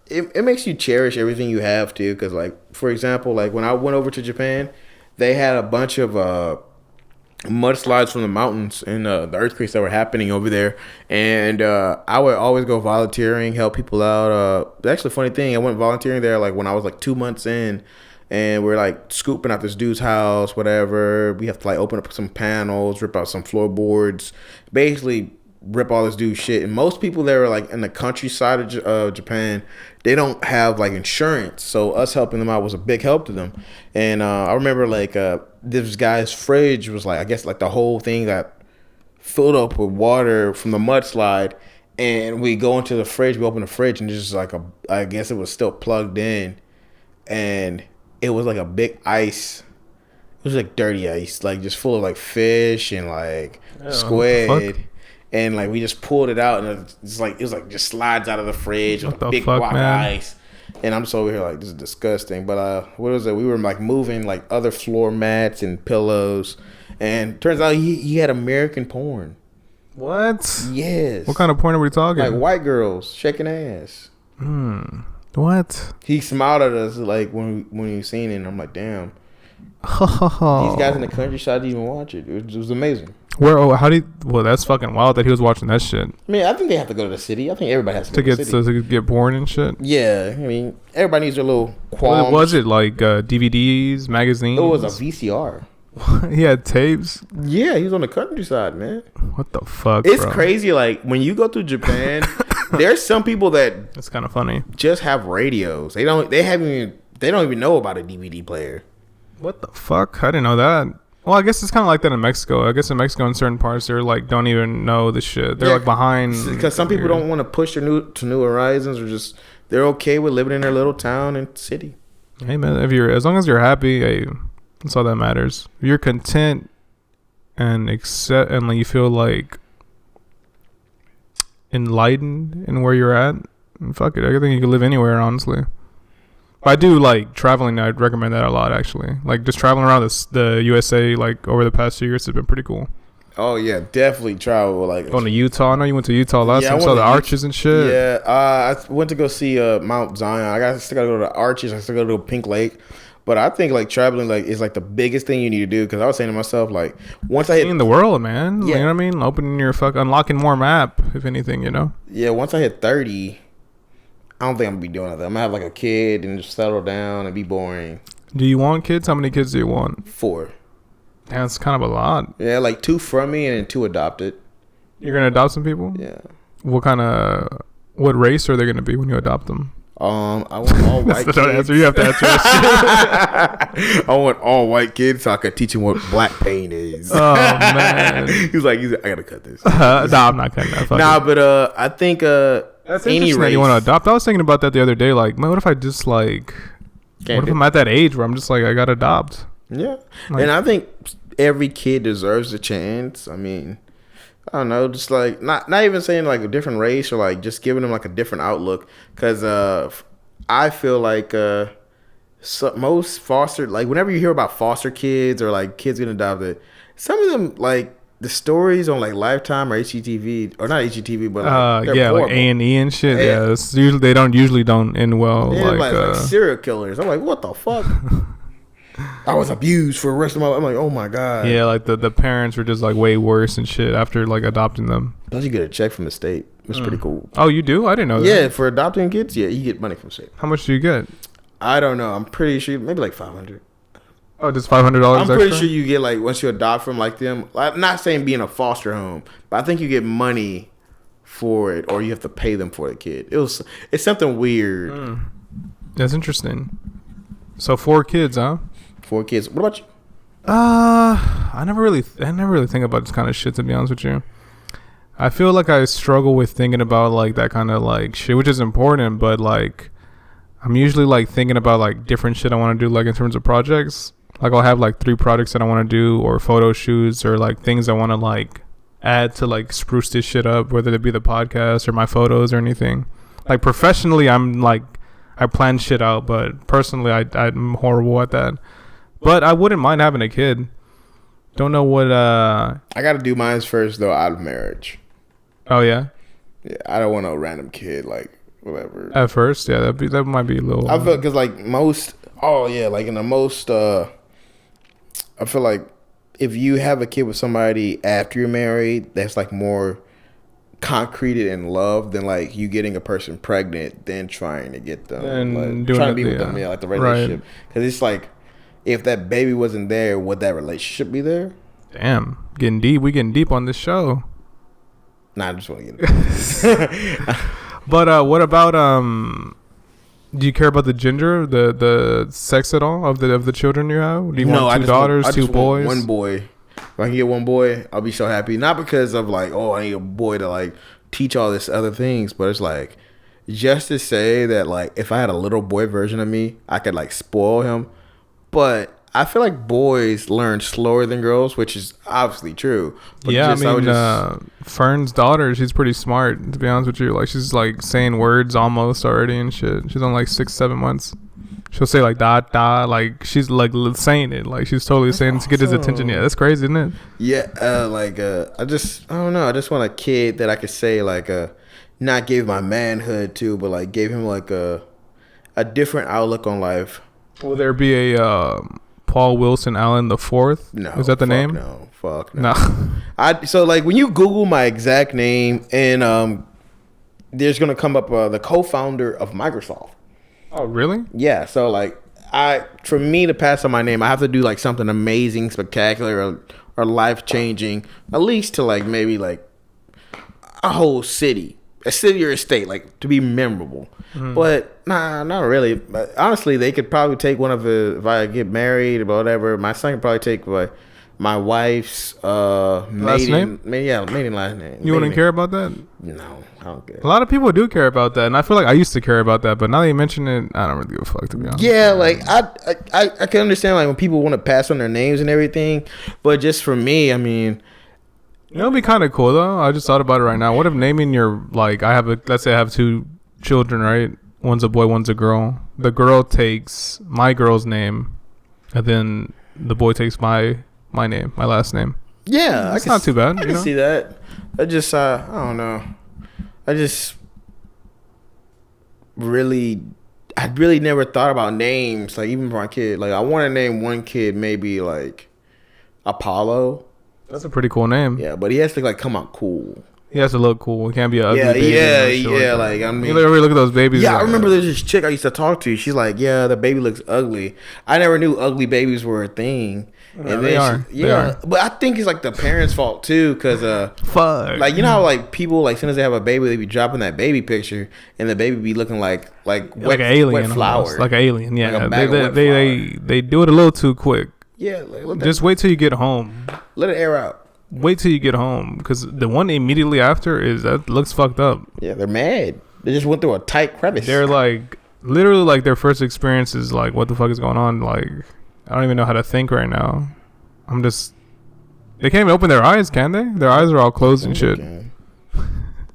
it makes you cherish everything you have too, because like for example, like when I went over to Japan, they had a bunch of mudslides from the mountains and the earthquakes that were happening over there, and I would always go volunteering, help people out. Actually, funny thing, I went volunteering there like when I was like 2 months in, and we're like scooping out this dude's house, whatever. We have to like open up some panels, rip out some floorboards, basically rip all this dude's shit. And most people that are like in the countryside of Japan, they don't have like insurance, so us helping them out was a big help to them. And I remember like this guy's fridge was like, I guess like the whole thing got filled up with water from the mudslide, and we go into the fridge, we open the fridge, and there's just like I guess it was still plugged in, and it was like a big ice. It was like dirty ice, like just full of like fish and like squid. And like we just pulled it out, and it was like just slides out of the fridge with a big block of ice. And I'm just over here like, this is disgusting. But what was it? We were like moving like other floor mats and pillows, and turns out he had American porn. What? Yes. What kind of porn are we talking? Like white girls shaking ass. What? He smiled at us like when we seen it, and I'm like, damn. These guys in the countryside didn't even watch it. It was amazing. Where? Oh, how did? Well, that's fucking wild that he was watching that shit. I mean, I think they have to go to the city. I think everybody has to go to the city. To get porn and shit. Yeah, I mean, everybody needs their little qualms. What was it like? DVDs, magazines? It was a VCR. He had tapes. Yeah, he was on the countryside, man. What the fuck? It's crazy. Like when you go to Japan, there's some people that it's kind of funny. Just have radios. They don't even know about a DVD player. What the fuck? I didn't know that. Well, I guess it's kind of like that in Mexico. I guess in Mexico, in certain parts, they're like don't even know the shit. They're like behind. Because some people don't want to push to new horizons, or just they're okay with living in their little town and city. Hey man, as long as you're happy, hey, that's all that matters. If you're content and like you feel like enlightened in where you're at, fuck it. I think you can live anywhere, honestly. I do like traveling. I'd recommend that a lot, actually. Like just traveling around the USA, like over the past 2 years, has been pretty cool. Oh yeah, definitely travel. Like going to Utah. I know you went to Utah last time. Saw the arches and shit. Yeah, I went to go see Mount Zion. I still gotta go to the arches. I still gotta go to Pink Lake. But I think like traveling like is like the biggest thing you need to do, because I was saying to myself like once I hit in the world, man. Yeah. You know what I mean? Opening your unlocking more map, if anything, you know. Yeah, once I hit 30. I don't think I'm gonna be doing that. I'm gonna have like a kid and just settle down and be boring. Do you want kids? How many kids do you want? 4. Damn, that's kind of a lot. Yeah, like 2 from me and then 2 adopted. You're gonna adopt some people? Yeah. What race are they gonna be when you adopt them? I want all white kids. Don't answer. You have to answer that. I want all white kids so I could teach them what black pain is. Oh man. He's like, I gotta cut this. No, I'm not cutting that. But I think that's interesting that you want to adopt. I was thinking about that the other day. Like, man, what if I just like, what if I'm at that age where I'm just like, I gotta adopt? Yeah, and I think every kid deserves a chance. I mean, I don't know, just like not even saying like a different race or like just giving them like a different outlook. Because I feel like most foster, like whenever you hear about foster kids or like kids getting adopted, some of them like. The stories on like Lifetime or HGTV, or not HGTV, but like, yeah, horrible. Like A&E and shit. Yeah, it's usually they don't end well. Yeah, like serial killers. I'm like, what the fuck? I was abused for the rest of my life. I'm like, oh my god. Yeah, like the parents were just like way worse and shit after like adopting them. Plus, you get a check from the state. It's pretty cool. Oh, you do? I didn't know that. Yeah, for adopting kids, yeah, you get money from the state. How much do you get? I don't know. I'm pretty sure maybe like $500. Oh, just $500 I'm pretty sure you get like once you adopt from like them. I'm not saying being a foster home, but I think you get money for it, or you have to pay them for the kid. It's something weird. That's interesting. So 4 kids, huh? 4 kids. What about you? I never really think about this kind of shit, to be honest with you. I feel like I struggle with thinking about like that kind of like shit, which is important, but like I'm usually like thinking about like different shit I want to do, like in terms of projects. Like I'll have like 3 projects that I want to do, or photo shoots, or like things I want to like add to like spruce this shit up, whether it be the podcast or my photos or anything. Like professionally, I'm like I plan shit out, but personally, I'm horrible at that. But I wouldn't mind having a kid. Don't know what. I gotta do mine first though, out of marriage. Oh yeah. Yeah, I don't want no random kid like whatever. At first, yeah, that might be a little. I feel because like most. Oh yeah, like in the most. I feel like if you have a kid with somebody after you're married, that's like more concreted in love than like you getting a person pregnant then trying to get them and like, trying to be with them, like the relationship. Because it's like if that baby wasn't there, would that relationship be there? Damn, getting deep. We getting deep on this show. Nah, I just want to get it. But what about do you care about the gender, the sex at all of the children you have? Do you want two daughters, two boys? One boy. If I can get one boy, I'll be so happy. Not because of like, oh, I need a boy to like teach all this other things, but it's like just to say that like if I had a little boy version of me, I could like spoil him. But I feel like boys learn slower than girls, which is obviously true. But yeah, I mean, Fern's daughter, she's pretty smart, to be honest with you. Like, she's, like, saying words almost already and shit. She's on, like, 6-7 months. She'll say, like, da, da. Like, she's, like, saying it. Like, she's totally saying it to get his attention. Yeah, that's crazy, isn't it? Yeah, I don't know. I just want a kid that I could say, like, not give my manhood to, but, like, gave him, like, a different outlook on life. Will there be a... Paulie Allen the fourth? No. Is that the name? No. Fuck no. So like when you Google my exact name and there's gonna come up the co-founder of Microsoft. Oh really? Yeah. So like for me to pass on my name, I have to do like something amazing, spectacular, or life changing, at least to like maybe like a whole city. A city or a state, like to be memorable. But nah, not really. But honestly, they could probably take one of the, if I get married or whatever, my son could probably take my wife's maiden last name. You wouldn't care about that? No, I don't care. A lot of people do care about that, and I feel like I used to care about that, but now that you mention it, I don't really give a fuck, to be honest. Yeah, like I can understand like when people want to pass on their names and everything, but just for me, I mean. You know, it'd be kind of cool though. I just thought about it right now. What if naming your, like, let's say I have two children, right? One's a boy, one's a girl. The girl takes my girl's name, and then the boy takes my name, my last name. Yeah, it's not too bad. I can see that. I don't know. I really never thought about names, like even for my kid. Like I want to name one kid maybe like Apollo. That's a pretty cool name. Yeah, but he has to like come out cool. He has to look cool. He can't be an ugly baby. Yeah. Like I mean, you ever look at those babies? Yeah, I remember there's this chick I used to talk to. She's like, yeah, the baby looks ugly. I never knew ugly babies were a thing. And they are. But I think it's like the parents' fault too, cause fuck. Like you know how like people like as soon as they have a baby, they be dropping that baby picture, and the baby be looking like an alien, wet flour, like an alien. Yeah, like they do it a little too quick. Yeah, just wait till you get home. Let it air out. Wait till you get home, because the one immediately after that looks fucked up. Yeah, they're mad. They just went through a tight crevice. They're like literally like their first experience is like, what the fuck is going on? Like I don't even know how to think right now. They can't even open their eyes, can they? Their eyes are all closed and shit.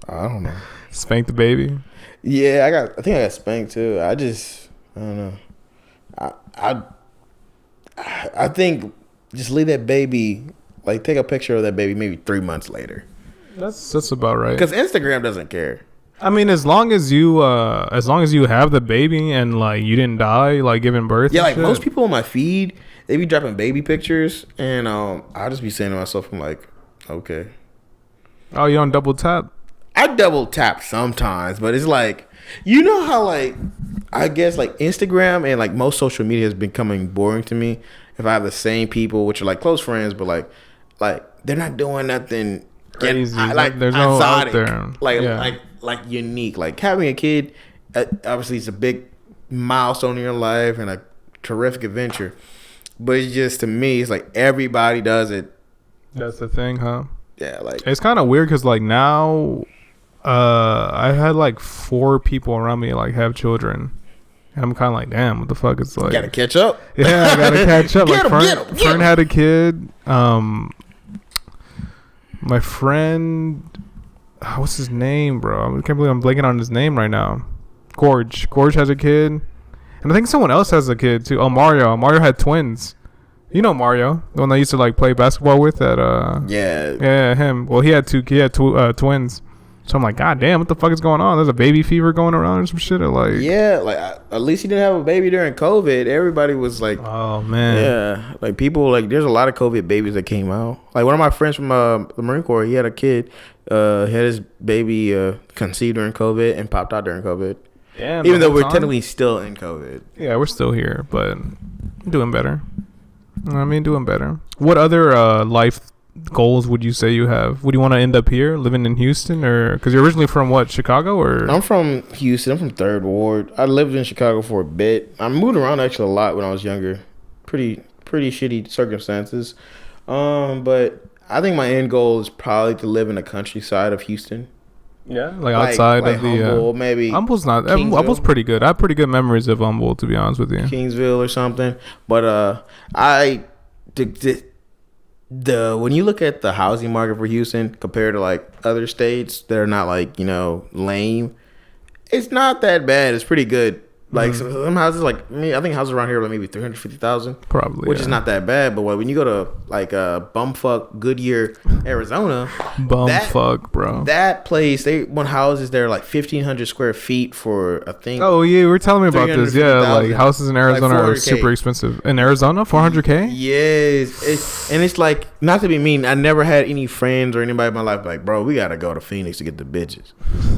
I don't know. Spank the baby. Yeah, I think I got spanked too. I don't know. I think just leave that baby, like take a picture of that baby maybe 3 months later. That's about right. Because Instagram doesn't care. I mean, as long as you have the baby and like you didn't die like giving birth. Yeah, like shit. Most people on my feed, they be dropping baby pictures, and I just be saying to myself, I'm like, okay. Oh, you don't double tap? I double tap sometimes, but it's like, you know how like I guess like Instagram and like most social media has been becoming boring to me. If I have the same people, which are like close friends, but like they're not doing nothing crazy. Like there's exotic, no out there. Like unique. Like having a kid, obviously it's a big milestone in your life and a terrific adventure. But it's just, to me, it's like everybody does it. That's the thing, huh? Yeah, like it's kind of weird because like now, I had like 4 people around me like have children. And I'm kind of like, damn, what the fuck is like? You gotta catch up. Yeah, I gotta catch up. Get like him. Fern had a kid. My friend, what's his name, bro? I can't believe I'm blanking on his name right now. Gorge has a kid, and I think someone else has a kid too. Oh, Mario had twins. You know Mario, the one that used to like play basketball with at yeah, him. Well, he had twins. So I'm like, God damn, what the fuck is going on? There's a baby fever going around or some shit. Or like, yeah, like at least he didn't have a baby during COVID. Everybody was like, oh man, yeah, like people like there's a lot of COVID babies that came out. Like one of my friends from the Marine Corps, he had a kid, he had his baby conceived during COVID and popped out during COVID. Damn, even though we're technically still in COVID. Yeah, we're still here, but doing better. I mean, doing better. What other life goals would you say you have? Would you want to end up here, living in Houston, or because you're originally from what, Chicago, or? I'm from Houston. I'm from Third Ward. I lived in Chicago for a bit. I moved around actually a lot when I was younger. Pretty shitty circumstances. But I think my end goal is probably to live in the countryside of Houston. Yeah, like outside like of the Humboldt, maybe. Humble's not. Humble's pretty good. I have pretty good memories of Humboldt, to be honest with you. Kingsville or something. But the when you look at the housing market for Houston compared to like other states that are not like, you know, lame, it's not that bad. It's pretty good. Like some houses, like I think houses around here are like maybe 350,000, probably, which is not that bad. But when you go to like bumfuck Goodyear, Arizona, bumfuck, bro, that place they want houses there like 1,500 square feet for I think. Oh yeah, you were telling me about this. Yeah, like houses in Arizona like are super expensive. In Arizona, 400K. Yes, it's like, not to be mean, I never had any friends or anybody in my life like, bro, we gotta go to Phoenix to get the bitches.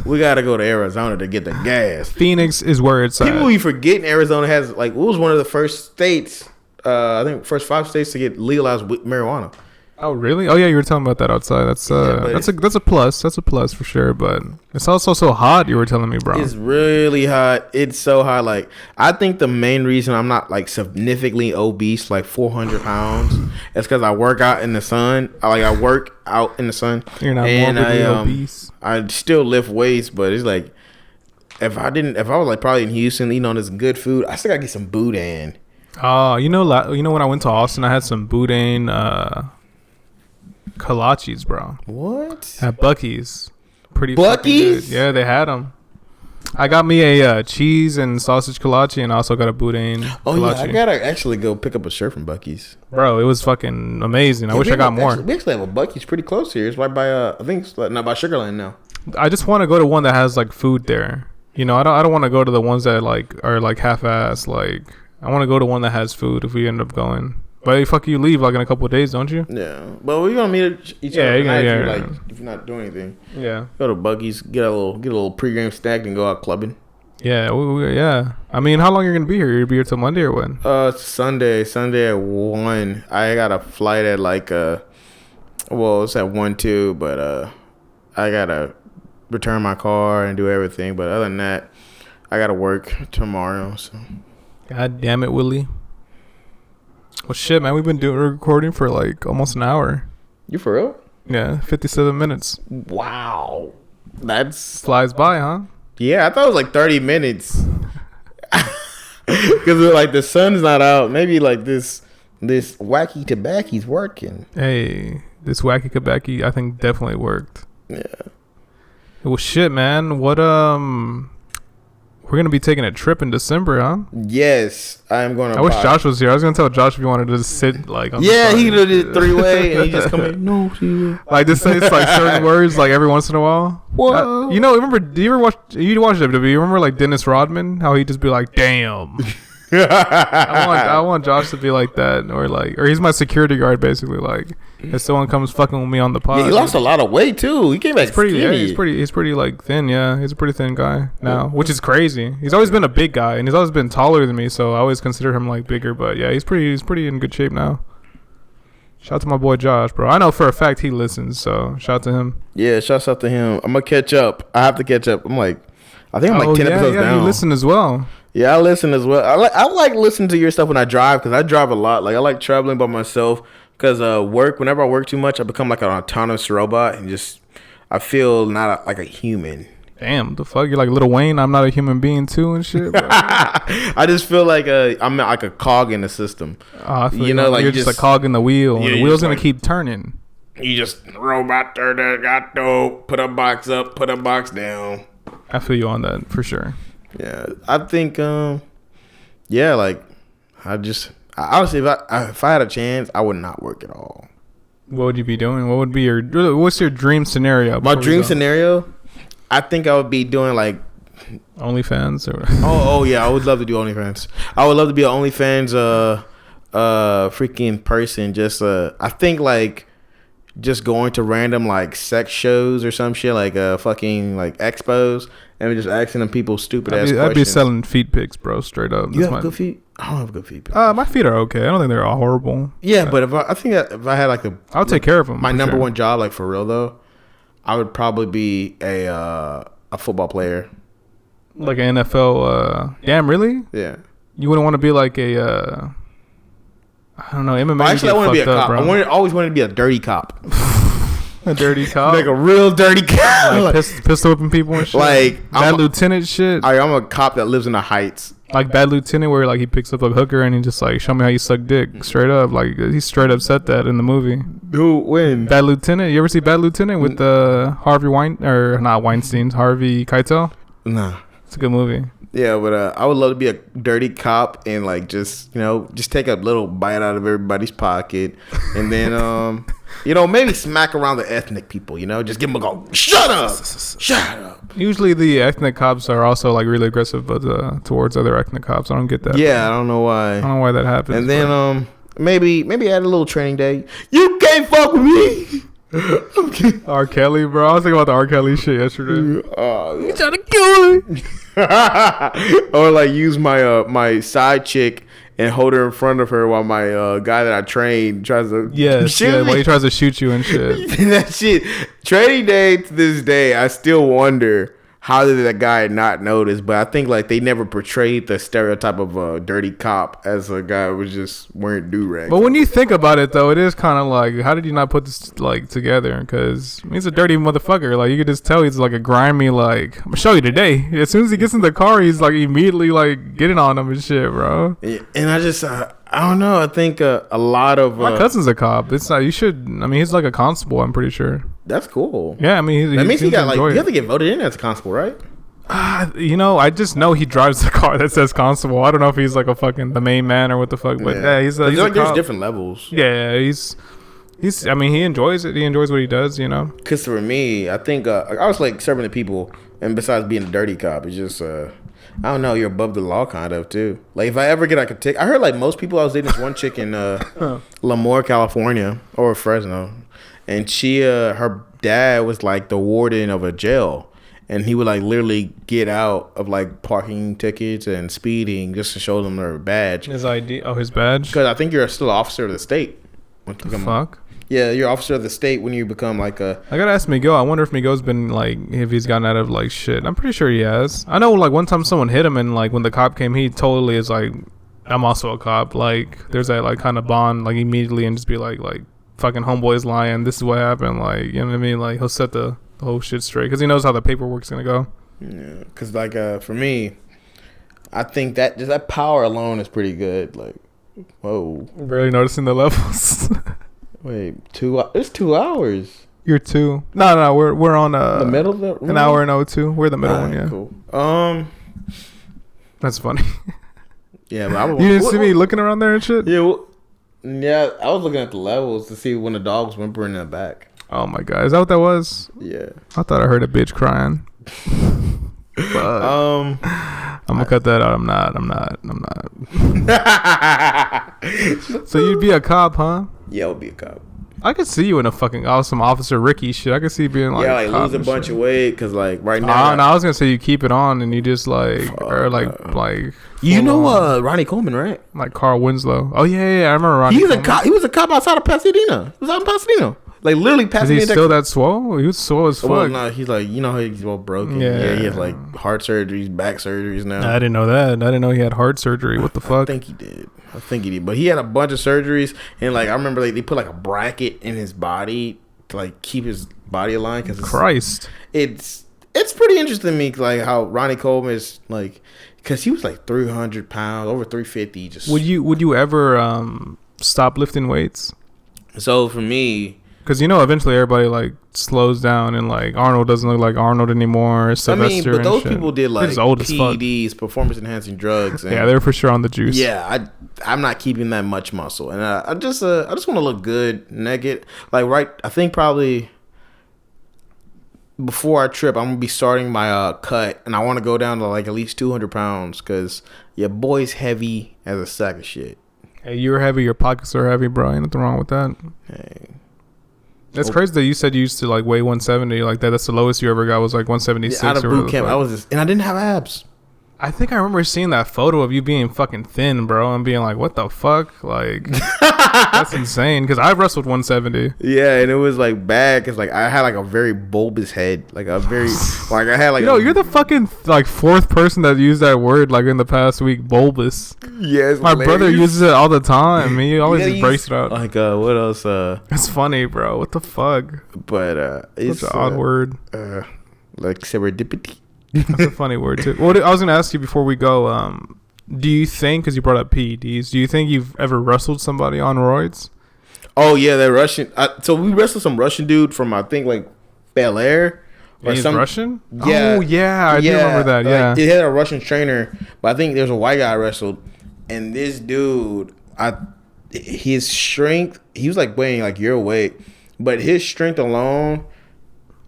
We gotta go to Arizona to get the gas. Phoenix is where it's at. People be forgetting Arizona has like, it was one of the first states, I think first 5 states to get legalized marijuana. Oh really? Oh yeah, you were talking about that outside. That's that's a plus. That's a plus for sure. But it's also so hot. You were telling me, bro. It's really hot. It's so hot. Like I think the main reason I'm not like significantly obese, like 400 pounds, is because I work out in the sun. I work out in the sun. You're not morbidly obese. I still lift weights, but it's like if I was like probably in Houston eating on this good food, I still gotta get some boudin. Oh, you know when I went to Austin, I had some boudin kolaches, bro. What? At Buc-ee's. Pretty Buc-ee's? Good. Yeah, they had them. I got me a cheese and sausage kolache, and I also got a boudin kolache. Yeah, I gotta actually go pick up a shirt from Buc-ee's. Bro, it was fucking amazing. I wish I got more. We actually have a Buc-ee's pretty close here. It's right by I think it's not by Sugarland now. I just want to go to one that has like food there. You know, I don't want to go to the ones that like are like half-ass. Like I want to go to one that has food if we end up going. But fuck, you leave like in a couple of days, don't you? Yeah, but we're gonna meet each other tonight if you're not doing anything. Yeah, go to Buc-ee's, get a little pregame snack, and go out clubbing. Yeah, yeah. I mean, how long are you gonna be here? You'll be here till Monday or when? Sunday at 1. I got a flight at like it's at 1 too, but I gotta return my car and do everything. But other than that, I gotta work tomorrow. So, God damn it, Willie. Well, shit, man, we've been recording for like almost an hour. You for real? Yeah, 57 minutes. Wow, that's flies by, huh? Yeah, I thought it was like 30 minutes. Because like the sun's not out. Maybe like this wacky tobacco's working. Hey, this wacky tobacco I think definitely worked. Yeah. Well, shit, man. What we're gonna be taking a trip in December, huh? Yes, I'm gonna. I wish Josh was here. I was gonna tell Josh if he wanted to just sit like. On he did it 3-way, and he just come in. No, like just say it's like certain words like every once in a while. What? Remember? Do you ever watch? You watch WWE? You remember like Dennis Rodman? How he just be like, "Damn." I want Josh to be like that, or he's my security guard basically. Like if someone comes fucking with me on the pod, he lost a lot of weight too. He came back skinny. Yeah, he's pretty like thin. Yeah, he's a pretty thin guy now, which is crazy. He's always been a big guy, and he's always been taller than me, so I always consider him like bigger. But yeah, he's pretty in good shape now. Shout out to my boy Josh, bro. I know for a fact he listens, so shout out to him. Yeah, shout out to him. I'm gonna catch up. I have to catch up. I think I'm like 10 episodes down. You listen as well. Yeah, I listen as well. I like listening to your stuff when I drive because I drive a lot. Like I like traveling by myself because whenever I work too much, I become like an autonomous robot and just I feel not like a human. Damn, the fuck, you're like Lil Wayne. I'm not a human being too and shit. Bro. I just feel like I'm like a cog in the system. Like you're just a cog in the wheel. Yeah, the wheel's gonna keep turning. You just robot there, got dope. Put a box up, put a box down. I feel you on that for sure. Yeah, I think, like, I Honestly, if I had a chance, I would not work at all. What would you be doing? What's your dream scenario? My dream scenario, I think I would be doing like OnlyFans or oh yeah, I would love to do OnlyFans. I would love to be an OnlyFans freaking person. Just I think like just going to random like sex shows or some shit like fucking like expos and just asking them people stupid ass questions. I'd be selling feet pics, bro. Straight up. You have good feet? I don't have good feet. My feet are okay. I don't think they're all horrible. Yeah, but if I had like I'll take care of them. My number one job, like for real though, I would probably be a football player. Like an NFL. Damn, really? Yeah. You wouldn't want to be like a. I don't know. MMA. Well, actually, I want to be a cop. I always wanted to be a dirty cop. A dirty cop, like a real dirty cop, like pistol whipping people and shit. Like bad lieutenant shit. I'm a cop that lives in the Heights. Like bad lieutenant, where like he picks up a hooker and he just like show me how you suck dick, straight up. Like he straight up said that in the movie. Who? When? Bad Lieutenant. You ever see Bad Lieutenant with Harvey Weinstein, Harvey Keitel? Nah, it's a good movie. Yeah, but I would love to be a dirty cop and like just just take a little bite out of everybody's pocket, and then maybe smack around the ethnic people. Just give them a go. Shut up. Usually the ethnic cops are also like really aggressive, but towards other ethnic cops, I don't get that. Yeah, I don't know why. I don't know why that happens. And then maybe add a little training day. You can't fuck with me. R. Kelly, bro. I was thinking about the R. Kelly shit yesterday. You trying to kill me? Or like use my side chick and hold her in front of her while my guy that I trained tries to shoot me. While he tries to shoot you and shit. That shit. Training day to this day, I still wonder how did that guy not notice, but I think like they never portrayed the stereotype of a dirty cop as a guy who was just wearing do-rags. But when you think about it, though, it is kind of like, how did you not put this like together? Because he's a dirty motherfucker. Like you could just tell he's like a grimy. Like I'm gonna show you today. As soon as he gets in the car, he's like immediately like getting on him and shit, bro. Yeah, and I just I don't know. I think a lot of my cousin's a cop. It's not. You should. I mean, he's like a constable. I'm pretty sure. That's cool. Yeah, I mean, that means he got like you have to get voted in as a constable, right? I just know he drives the car that says constable. I don't know if he's like a fucking the main man or what the fuck, but yeah, he's like there's different levels. Yeah, he's. I mean, he enjoys it. He enjoys what he does. Because for me, I think I was like serving the people, and besides being a dirty cop, it's just I don't know. You're above the law, kind of too. Like if I ever get like a ticket, I heard like most people. I was dating this one chick in Lemoore, California, or Fresno. And she, her dad was like the warden of a jail, and he would like literally get out of like parking tickets and speeding just to show them their badge. His ID, his badge. Because I think you're still an officer of the state. What the fuck? Yeah, you're officer of the state when you become like a. I gotta ask Miguel. I wonder if Miguel's been like, if he's gotten out of like shit. I'm pretty sure he has. I know like one time someone hit him, and like when the cop came, he totally is like, I'm also a cop. Like there's that like kind of bond like immediately, and just be like. Fucking homeboy's lying. This is what happened. Like, you know what I mean? Like, he'll set the whole shit straight because he knows how the paperwork's gonna go. Yeah, because like for me, I think that just that power alone is pretty good. Like, whoa, barely noticing the levels. Wait, it's 2 hours. You're 2. No, we're on the middle of an hour and 02. We're the middle one. Yeah, cool. That's funny. Yeah, but you didn't see me looking around there and shit. Yeah. Yeah, I was looking at the levels to see when the dog was whimpering in the back. Oh my god, is that what that was? Yeah, I thought I heard a bitch crying. But, I'm gonna cut that out. I'm not. So you'd be a cop, huh? Yeah, I would be a cop. I could see you in a fucking awesome Officer Ricky shit. I could see you being like, yeah, like lose a bunch of weight because like right now. I was gonna say you keep it on and you just like or like. You know, Ronnie Coleman, right? Like Carl Winslow. Oh yeah, I remember Ronnie. He's a cop. He was a cop outside of Pasadena. He was out in Pasadena. Like literally Pasadena. Is he still that swole? He was swole as fuck. Well, no, he's like how he's all broken. Yeah, he has like heart surgeries, back surgeries now. I didn't know that. I didn't know he had heart surgery. What the fuck? I think he did. But he had a bunch of surgeries, and like I remember like they put like a bracket in his body to like keep his body aligned. Cause it's pretty interesting to me like how Ronnie Coleman is like because he was like 300 pounds, over 350. Just would you ever stop lifting weights? So for me, because eventually everybody like slows down and like Arnold doesn't look like Arnold anymore. Sylvester, but those and people did like old as fuck. PEDs, performance enhancing drugs. And Yeah, they're for sure on the juice. yeah, I'm not keeping that much muscle, and I just want to look good naked. Like I think probably before our trip, I'm gonna be starting my cut, and I want to go down to like at least 200 pounds because your boy's heavy as a sack of shit. Hey, you're heavy. Your pockets are heavy, bro. Ain't nothing wrong with that. Hey, That's crazy that you said you used to like weigh 170 like that. That's the lowest you ever got was like 176. out of boot camp, and I didn't have abs. I think I remember seeing that photo of you being fucking thin, bro, and being like, "What the fuck?" Like, that's insane. Because I wrestled 170. Yeah, and it was like bad because like I had like a very bulbous head, like a very like I had like. You're the fucking like fourth person that used that word like in the past week. Bulbous. Yes, my brother uses it all the time. He always just breaks it out. Like what else? That's funny, bro. What the fuck? But it's such an odd word. Like serendipity. That's a funny word too. What I was gonna ask you before we go, do you think, because you brought up PEDs, do you think you've ever wrestled somebody on roids? Oh yeah, that Russian. So we wrestled some Russian dude from I think like Bel Air. Or he's Russian? Yeah. Oh yeah, I do remember that. Yeah, like, it had a Russian trainer, but I think there's a white guy I wrestled, and this dude, his strength, he was like weighing like your weight, but his strength alone.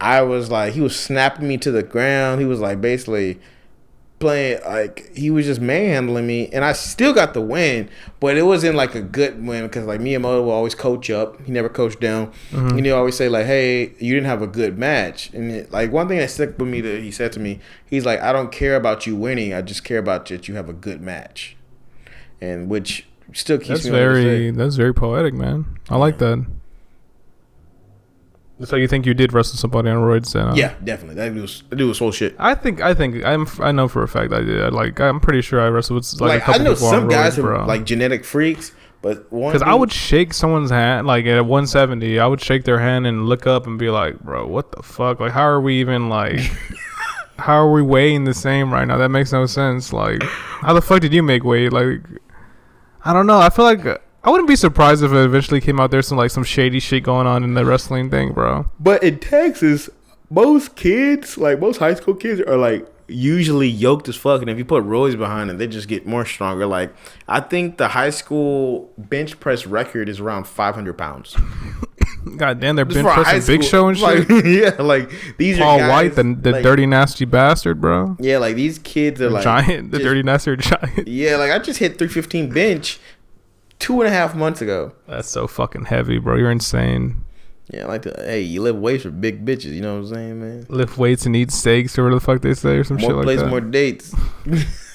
I was like, he was snapping me to the ground. He was like basically playing, like he was just manhandling me, and I still got the win, but it wasn't like a good win because like Miyamoto will always coach up. He never coached down. Mm-hmm. And he'll always say like, "Hey, you didn't have a good match." And like one thing that stuck with me that he said to me, he's like, "I don't care about you winning. I just care about that you have a good match," and which still keeps me. That's very poetic, man. I like that. So you think you did wrestle somebody on roids? Then, yeah, definitely. That dude was whole shit. I know for a fact I did. Like I'm pretty sure I wrestled with like a couple I know people some on guys roids, are like genetic freaks, but because I would shake someone's hand like at 170, I would shake their hand and look up and be like, "Bro, what the fuck? Like, how are we even like?" How are we weighing the same right now? That makes no sense. Like, how the fuck did you make weight? Like, I don't know. I feel like I wouldn't be surprised if it eventually came out there's some shady shit going on in the wrestling thing, bro. But in Texas, most kids, like most high school kids, are like usually yoked as fuck, and if you put roids behind them, they just get more stronger. Like I think the high school bench press record is around 500 pounds. God damn, they're bench pressing Big Show and shit. Like, yeah, like these Paul are guys, White, the like, dirty nasty bastard, bro. Yeah, like these kids are like giant, the dirty nasty giant. Yeah, like I just hit 315 bench 2.5 months ago. That's so fucking heavy, bro. You're insane. Yeah, like hey, you lift weights for big bitches. You know what I'm saying, man? Lift weights and eat steaks or whatever the fuck they say or some shit like that. More dates.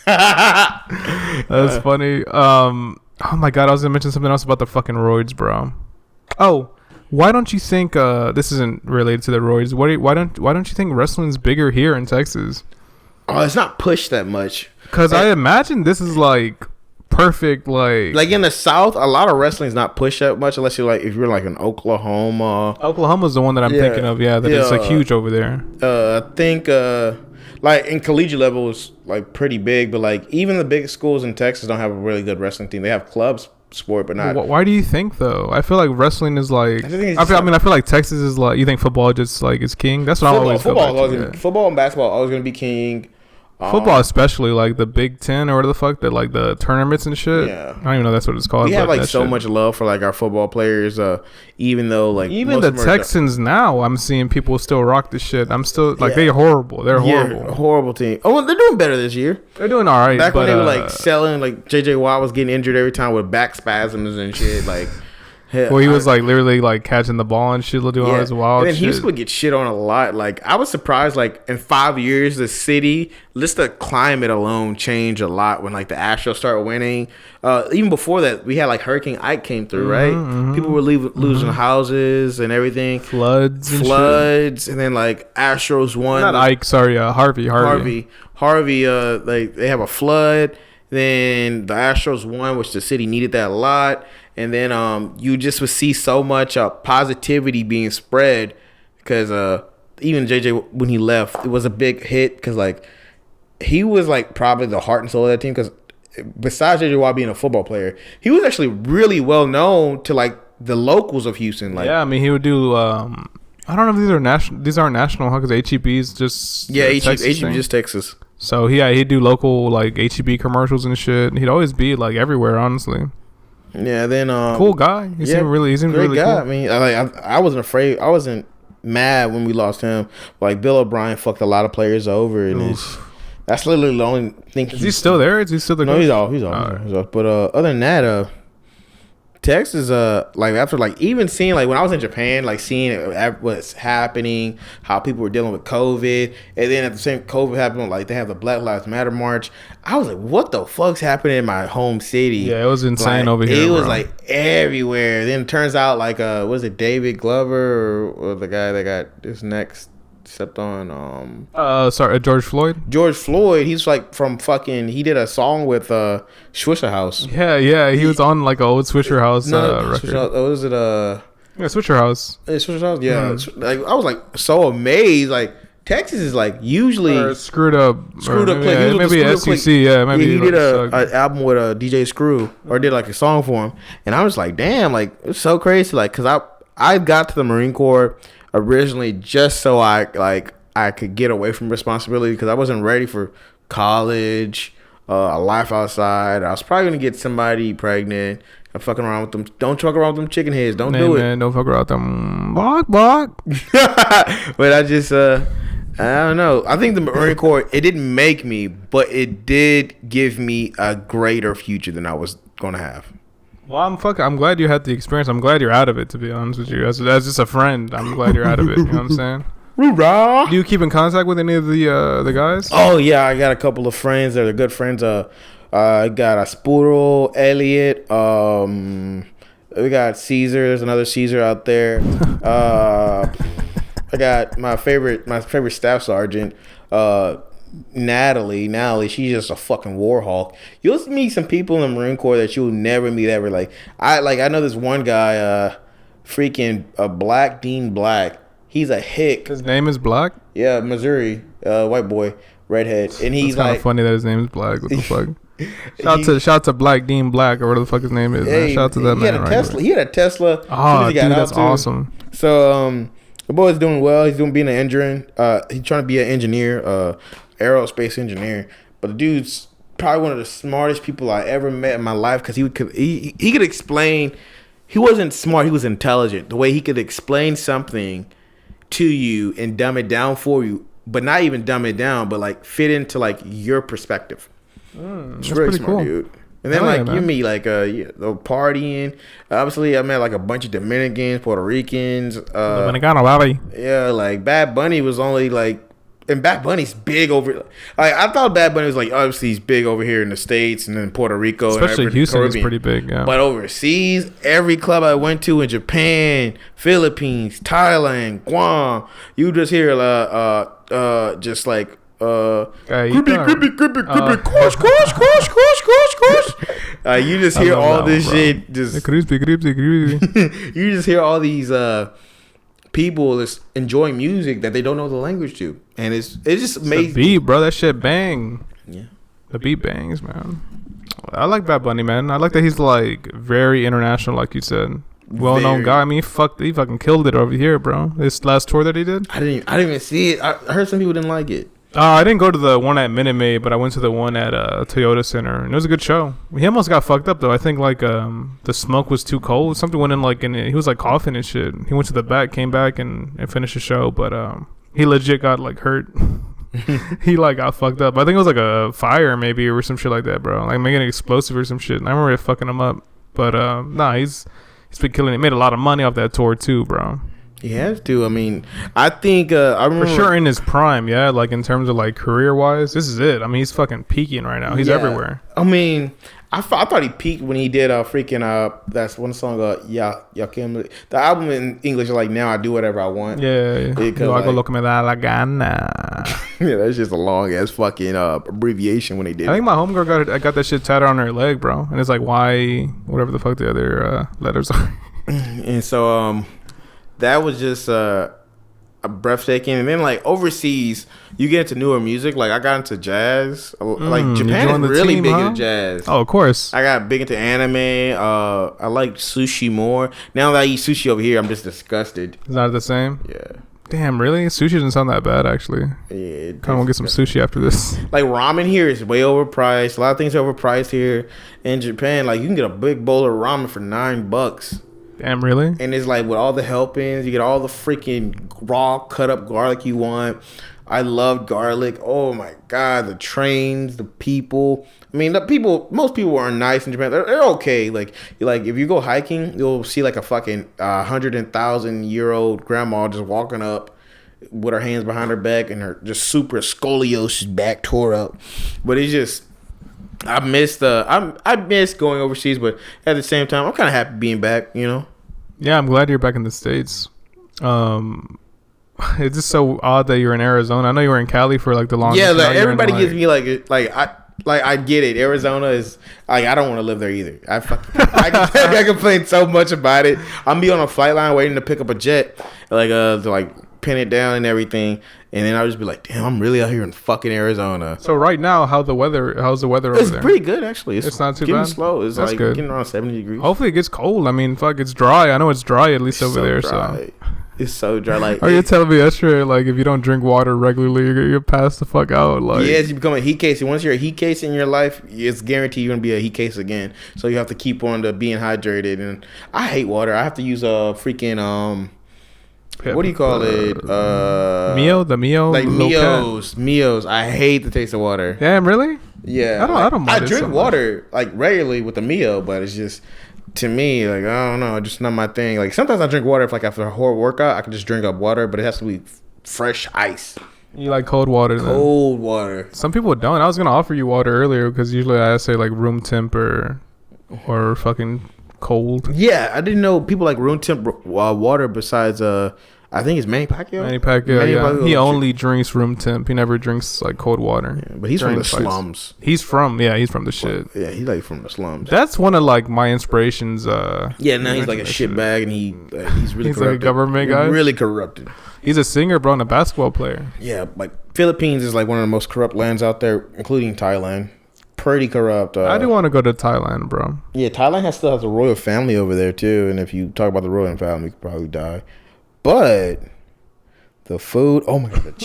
That's funny. Oh my god, I was gonna mention something else about the fucking roids, bro. Oh, why don't you think this isn't related to the roids? Why don't you think wrestling's bigger here in Texas? Oh, it's not pushed that much. Because I imagine this is like perfect, like in the South, a lot of wrestling is not pushed that much unless you're like if you're like in Oklahoma. Oklahoma's the one that I'm thinking of. Yeah, that is like huge over there. I think like in collegiate level is like pretty big, but like even the big schools in Texas don't have a really good wrestling team. They have clubs sport, but not. Why do you think though? I feel like wrestling is like. I feel like Texas is like. You think football just like is king? That's what I always feel like. Football and basketball are always gonna be king. Football, especially like the Big Ten or whatever the fuck that like the tournaments and shit. Yeah, I don't even know that's what it's called. We have like so much love for like our football players. Even though like even the Texans now, I'm seeing people still rock the shit. I'm still like they're horrible. They're horrible. Horrible team. Oh, well, they're doing better this year. They're doing all right. Back when they were like selling, like JJ Watt was getting injured every time with back spasms and shit. Like. Well, he was like literally like catching the ball and shit, doing all his wild and shit. He would get shit on a lot. Like I was surprised. Like in 5 years, the city, just the climate alone changed a lot when like the Astros started winning. Even before that, we had like Hurricane Ike came through, right? Mm-hmm. People were losing houses and everything, floods, and then like Astros won. Not Ike, sorry, Harvey. Like they have a flood. Then the Astros won, which the city needed that a lot. And then you just would see so much positivity being spread because even JJ, when he left, it was a big hit because like he was like probably the heart and soul of that team because besides JJ Watt being a football player, he was actually really well known to like the locals of Houston. Like, yeah, I mean, he would do. I don't know if these are national. These aren't national, huh? Because HEB's just HEB just Texas. So he'd do local like HEB commercials and shit. He'd always be like everywhere, honestly. Yeah. Then cool guy. He seemed really great guy. cool. I mean, I wasn't afraid. I wasn't mad when we lost him. Like Bill O'Brien fucked a lot of players over, and that's literally the only thing. Is he still there? Is he still the coach? No, he's off. But other than that, Texas, like after like even seeing like when I was in Japan, like seeing what's happening, how people were dealing with COVID, and then at the same COVID happened, like they have the Black Lives Matter march. I was like, what the fuck's happening in my home city? Yeah, it was insane like, over here. It was like everywhere. Then it turns out like was it David Glover or the guy that got his neck stepped on? George Floyd. George Floyd. He's like from fucking. He did a song with Swisher House. Yeah. He was on like an old Swisher House record. Was it Swisher House? Swisher House. Yeah. Like I was like so amazed. Like Texas is like usually screwed up. Yeah, maybe SEC. Yeah, maybe he did an album with DJ Screw or did like a song for him, and I was like, damn, like it's so crazy. Like, cause I got to the Marine Corps originally just so I could get away from responsibility because I wasn't ready for college, a life outside. I was probably gonna get somebody pregnant. I'm fucking around with them. Don't fuck around with them chicken heads. Don't do it. Don't fuck around with them. Bark. But I just I don't know. I think the Marine Corps, it didn't make me, but it did give me a greater future than I was gonna have. Well, I'm glad you had the experience. I'm glad you're out of it, to be honest with you. As just a friend, I'm glad you're out of it. You know what I'm saying? Do you keep in contact with any of the guys? Oh yeah, I got a couple of friends that are good friends. I got Aspuro, Elliot. We got Caesar. There's another Caesar out there. I got my favorite staff sergeant. Natalie, she's just a fucking war hawk. You'll meet some people in the Marine Corps that you'll never meet ever. Like I know this one guy, freaking Black Dean Black. He's a hick. His name is Black? Yeah, Missouri, white boy, redhead, and he's kind of funny that his name is Black. What the fuck? Shout to Black Dean Black or whatever the fuck his name is. Hey, shout out to that man. He had a Tesla. Oh, dude, that's awesome. So the boy's doing well. He's being an engineer. He's trying to be an engineer. Aerospace engineer, but the dude's probably one of the smartest people I ever met in my life because he could explain. He wasn't smart, he was intelligent. The way he could explain something to you and dumb it down for you, but not even dumb it down, but like fit into like your perspective. It's very smart, cool. Dude. And then you meet like the partying. Obviously, I met like a bunch of Dominicans, Puerto Ricans. Dominicano, baby. Yeah, like Bad Bunny was only like. And Bad Bunny's big over. Like I thought Bad Bunny was like obviously he's big over here in the States and then Puerto Rico, especially Houston is pretty big. Yeah. But overseas, every club I went to in Japan, Philippines, Thailand, Guam, you just hear just like grippy, crush. You just hear all this shit. Just you just hear all these. People that's enjoying music that they don't know the language to, and it's just amazing. The beat, bro, that shit bang. Yeah, the beat bangs, man. I like Bad Bunny, man. I like that he's like very international, like you said, well-known guy. I mean, he fucking killed it over here, bro. This last tour that he did. I didn't even see it. I heard some people didn't like it. I didn't go to the one at Minute Maid, but I went to the one at Toyota Center, and it was a good show. He almost got fucked up though. I think like the smoke was too cold. Something went in like he was like coughing and shit. He went to the back, came back, and finished the show. But he legit got like hurt. He like got fucked up. I think it was like a fire maybe or some shit like that, bro. Like making an explosive or some shit. And I remember it fucking him up. But he's been killing it. Made a lot of money off that tour too, bro. He has to. I mean, I think I remember for sure in his prime, yeah. Like in terms of like career wise, this is it. I mean, he's fucking peaking right now. He's everywhere. I mean, I thought he peaked when he did that's one song the album in English is like Now I Do Whatever I Want. Yeah. Go look me la gana. Yeah, that's just a long ass fucking abbreviation when they did. I think my homegirl got that shit tatted on her leg, bro. And it's like why whatever the fuck the other letters are. And so that was just breathtaking. And then like overseas, you get into newer music. Like I got into jazz. Like Japan is really big into jazz. Oh, of course. I got big into anime. I like sushi more. Now that I eat sushi over here, I'm just disgusted. It's not the same. Yeah. Damn, really? Sushi doesn't sound that bad, actually. Yeah. Kind of want to get some sushi after this. Like ramen here is way overpriced. A lot of things are overpriced here in Japan. Like you can get a big bowl of ramen for $9. Damn, really? And it's like with all the helpings, you get all the freaking raw cut up garlic you want. I love garlic. Oh my god, the trains, the people. I mean, most people are nice in Japan. They're okay. Like if you go hiking, you'll see like a fucking 100,000-year-old grandma just walking up with her hands behind her back and her just super scoliosis back tore up. But it's just. I miss going overseas, but at the same time, I'm kind of happy being back. You know. Yeah, I'm glad you're back in the States. It's just so odd that you're in Arizona. I know you were in Cali for like the longest. Yeah, like, everybody gives me I get it. Arizona is like I don't want to live there either. I complain so much about it. I'm be on a flight line waiting to pick up a jet, to pin it down and everything, and then I'll just be like, damn, I'm really out here in fucking Arizona. So right now, how's the weather over there? It's pretty good actually. It's not too getting bad. slow. It's That's like good. getting around 70 degrees. Hopefully it gets cold. I mean, fuck, it's dry. I know it's dry at least over there. Dry. So it's so dry. Like, are you telling me yesterday, like if you don't drink water regularly, you're passed the fuck out? Like, yes, you become a heat case. And once you're a heat case in your life, it's guaranteed you're gonna be a heat case again. So you have to keep on being hydrated. And I hate water. I have to use a freaking what do you call it? Mio, the Mio, like Mios. I hate the taste of water. Damn, really? Yeah, I don't mind I drink water like regularly with the Mio, but it's just to me like I don't know, just not my thing. Like sometimes I drink water if after a whole workout, I can just drink up water, but it has to be fresh ice. You like cold water? Cold water. Some people don't. I was gonna offer you water earlier because usually I say like room temp or fucking cold. Yeah, I didn't know people like room temp water besides I think it's Manny Pacquiao. Manny Pacquiao. He only drinks room temp. He never drinks like cold water. Yeah, but he's from the slums. He's from the shit. Yeah, he's like from the slums. That's one of like my inspirations. Yeah, now he's like a shit bag and he's really he's corrupted. like a government guy. Really corrupted. He's a singer, bro, and a basketball player. Yeah, like Philippines is like one of the most corrupt lands out there, including Thailand. Pretty corrupt. I do want to go to Thailand, bro. Yeah, Thailand still has a royal family over there too, and if you talk about the royal family, you could probably die. But the food, oh my god,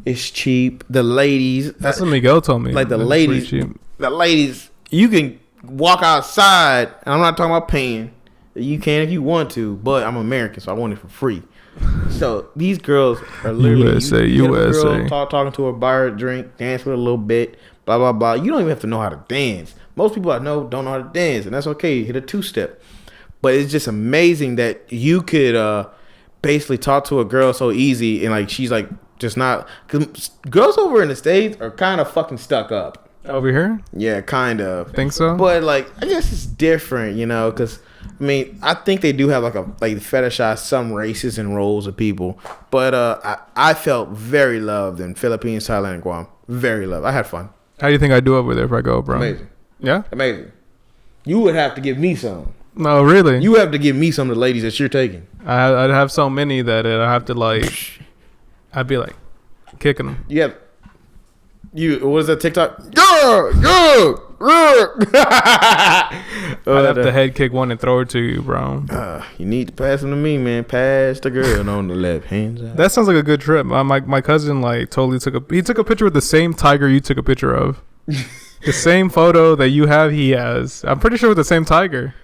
it's cheap. The ladies, that's what Miguel told me. Like the ladies, you can walk outside, and I'm not talking about paying. You can if you want to, but I'm American, so I want it for free. So these girls are literally USA. Talking to her, buy her a drink, dance with her a little bit, blah blah blah. You don't even have to know how to dance. Most people I know don't know how to dance, and that's okay. Hit a 2-step, but it's just amazing that you could basically talk to a girl so easy, and like she's like just not. Because girls over in the States are kind of fucking stuck up. Over here? Yeah, kind of. Think so? But like, I guess it's different, you know, because. I mean, I think they do have like fetishize some races and roles of people, but I felt very loved in Philippines, Thailand, and Guam. Very loved. I had fun. How do you think I do over there if I go, bro? Amazing. Yeah? Amazing. You would have to give me some. No, really? You have to give me some of the ladies that you're taking. I'd have so many that I have to like, I'd be like kicking them. Yeah. What is that TikTok? Go. I'd have to head kick one and throw it to you, bro. You need to pass them to me, man. Pass the girl on the left. Hands up. That sounds like a good trip. My cousin like totally took a picture with the same tiger you took a picture of. The same photo that you have, he has. I'm pretty sure with the same tiger.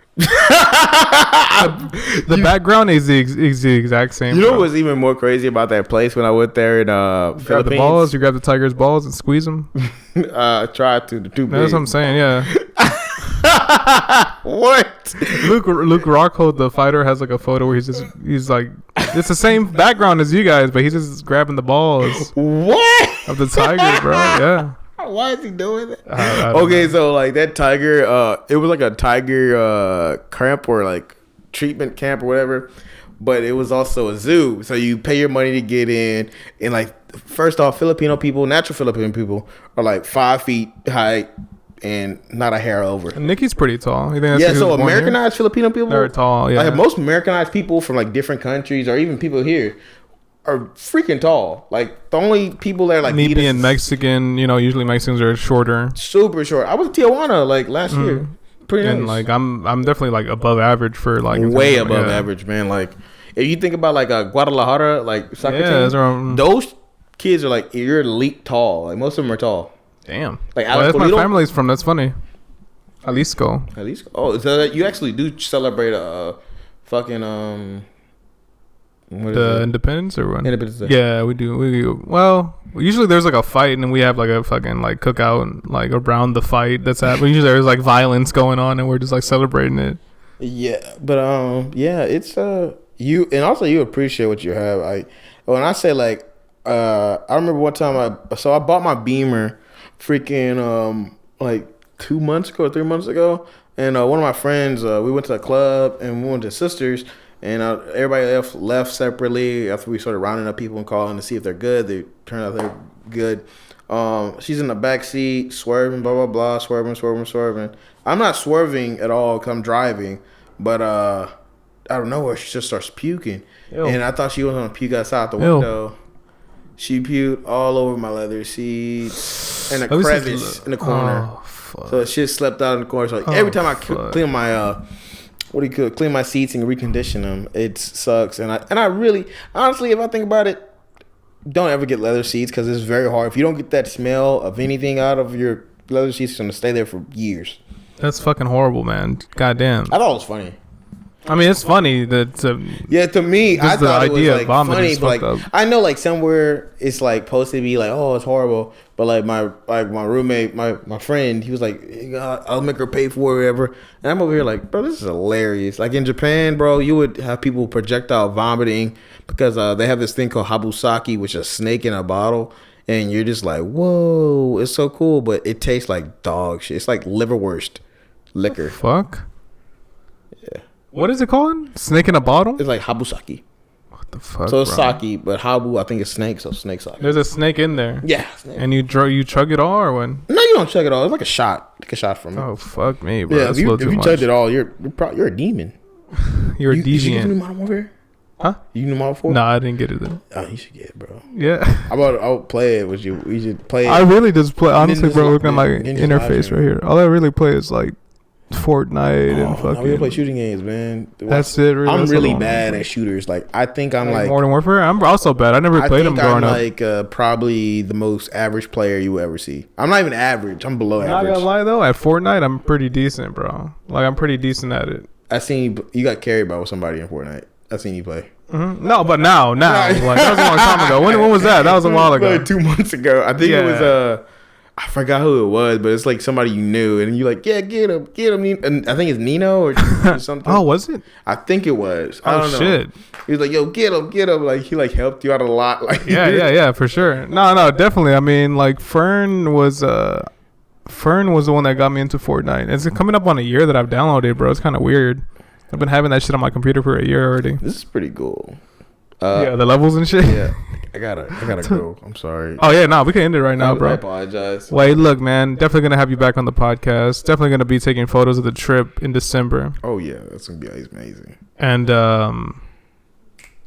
The background is the exact same. You know what's even more crazy about that place when I went there in Philippines? Grab the balls. You grab the tiger's balls and squeeze them. Try to. Too big. That's what I'm saying. Yeah. What? Luke Rockhold, the fighter, has like a photo where he's like it's the same background as you guys, but he's just grabbing the balls. What? Of the tiger, bro. Yeah. Why is he doing that? Okay, so like that tiger, it was like a tiger camp or like treatment camp or whatever, but it was also a zoo. So you pay your money to get in, and like first off, natural Filipino people are like 5 feet high and not a hair over. Nikki's pretty tall. You think that's so Americanized Filipino people, they're tall. Yeah, like most Americanized people from like different countries or even people here are freaking tall. Like the only people that are like me being Mexican, you know, usually Mexicans are shorter, super short. I was in Tijuana like last year, pretty and nice. like I'm definitely like above average for like way above average, man. Like if you think about like Guadalajara, like soccer team, those kids are like you're elite tall. Like most of them are tall. Damn. Like that's my family's from. That's funny. Jalisco. Oh, so that you actually do celebrate fucking the Independence or what? Independence Day. Yeah, we do. Well, usually there's like a fight and we have like a fucking like cookout and like around the fight that's happening. Usually there's like violence going on and we're just like celebrating it. Yeah, but yeah, it's you, and also you appreciate what you have. When I say like I remember one time I bought my Beamer freaking like 2 months ago or 3 months ago, and one of my friends we went to a club and we went to Sisters. And everybody left separately after we started rounding up people and calling to see if they're good. They turned out they're good. She's in the back seat, swerving, blah, blah, blah, swerving. I'm not swerving at all because I'm driving. But out of nowhere, she just starts puking. Ew. And I thought she was going to puke outside the window. She puked all over my leather seats and a crevice in the corner. Oh, fuck. So shit slept out in the corner. So every time I clean my... clean my seats and recondition them. It sucks, and I really, honestly, if I think about it, don't ever get leather seats because it's very hard. If you don't get that smell of anything out of your leather seats, it's gonna stay there for years. That's fucking horrible, man. Goddamn. I thought it was funny. I mean, it's funny that. To me, I thought it was like funny, but like I know like somewhere it's like supposed to be like, oh, it's horrible, but like my roommate, my friend, he was like, I'll make her pay for it, whatever. And I'm over here like, bro, this is hilarious. Like in Japan, bro, you would have people projectile vomiting because they have this thing called habusaki, which is a snake in a bottle, and you're just like, whoa, it's so cool, but it tastes like dog shit. It's like liverwurst liquor. Fuck. Yeah. What is it called? Snake in a bottle? It's like habusaki. What the fuck? So it's sake, but habu I think is snake, so snake sake. There's a snake in there. Yeah. Snake. And you chug it all or what? No, you don't chug it all. It's like a shot. Take a shot from it. Oh fuck me, bro. Yeah, if you chug it all, you're a demon. You're a deviant. You get a new model over here? Huh? You new model 4? No, I didn't get it then. Oh, you should get it, bro. Yeah. I'll play it with you. We should play it. I really just play. Honestly, bro, look at my interface right here. All I really play is like Fortnite and fucking. We don't play shooting games, man. That's it. Really, I'm really bad at shooters. Like I think I'm like Modern Warfare. I'm also bad. I never played them growing up. Like probably the most average player you will ever see. I'm not even average. I'm below average. Not gonna lie though, at Fortnite I'm pretty decent, bro. Like I'm pretty decent at it. I seen you got carried by somebody in Fortnite. I seen you play. Mm-hmm. No, but now, like that was a long time ago. When was that? That was a while ago. Like 2 months ago. I think it was I forgot who it was, but it's like somebody you knew, and you're like, yeah, get him. And I think it's Nino or something. Oh, was it? I think it was. I don't know. Shit. He was like, yo, get him. Like he like helped you out a lot. Like yeah, for sure. No, definitely. I mean, like Fern was the one that got me into Fortnite. It's coming up on a year that I've downloaded, bro. It's kind of weird. I've been having that shit on my computer for a year already. This is pretty cool. Yeah, the levels and shit. Yeah, I gotta go. I'm sorry. Oh yeah, no, we can end it right now, bro. I apologize. Wait, look, man, definitely gonna have you back on the podcast. Definitely gonna be taking photos of the trip in December. Oh yeah, that's gonna be amazing. And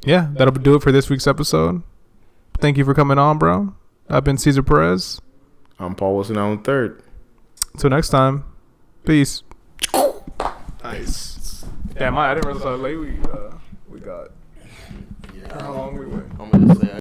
yeah, that'll do it for this week's episode. Thank you for coming on, bro. I've been Cesar Perez. I'm Paul Wilson on third. Until next time, peace. Nice. Damn, I didn't realize how late we got. Yeah. How long we went? I'm gonna say.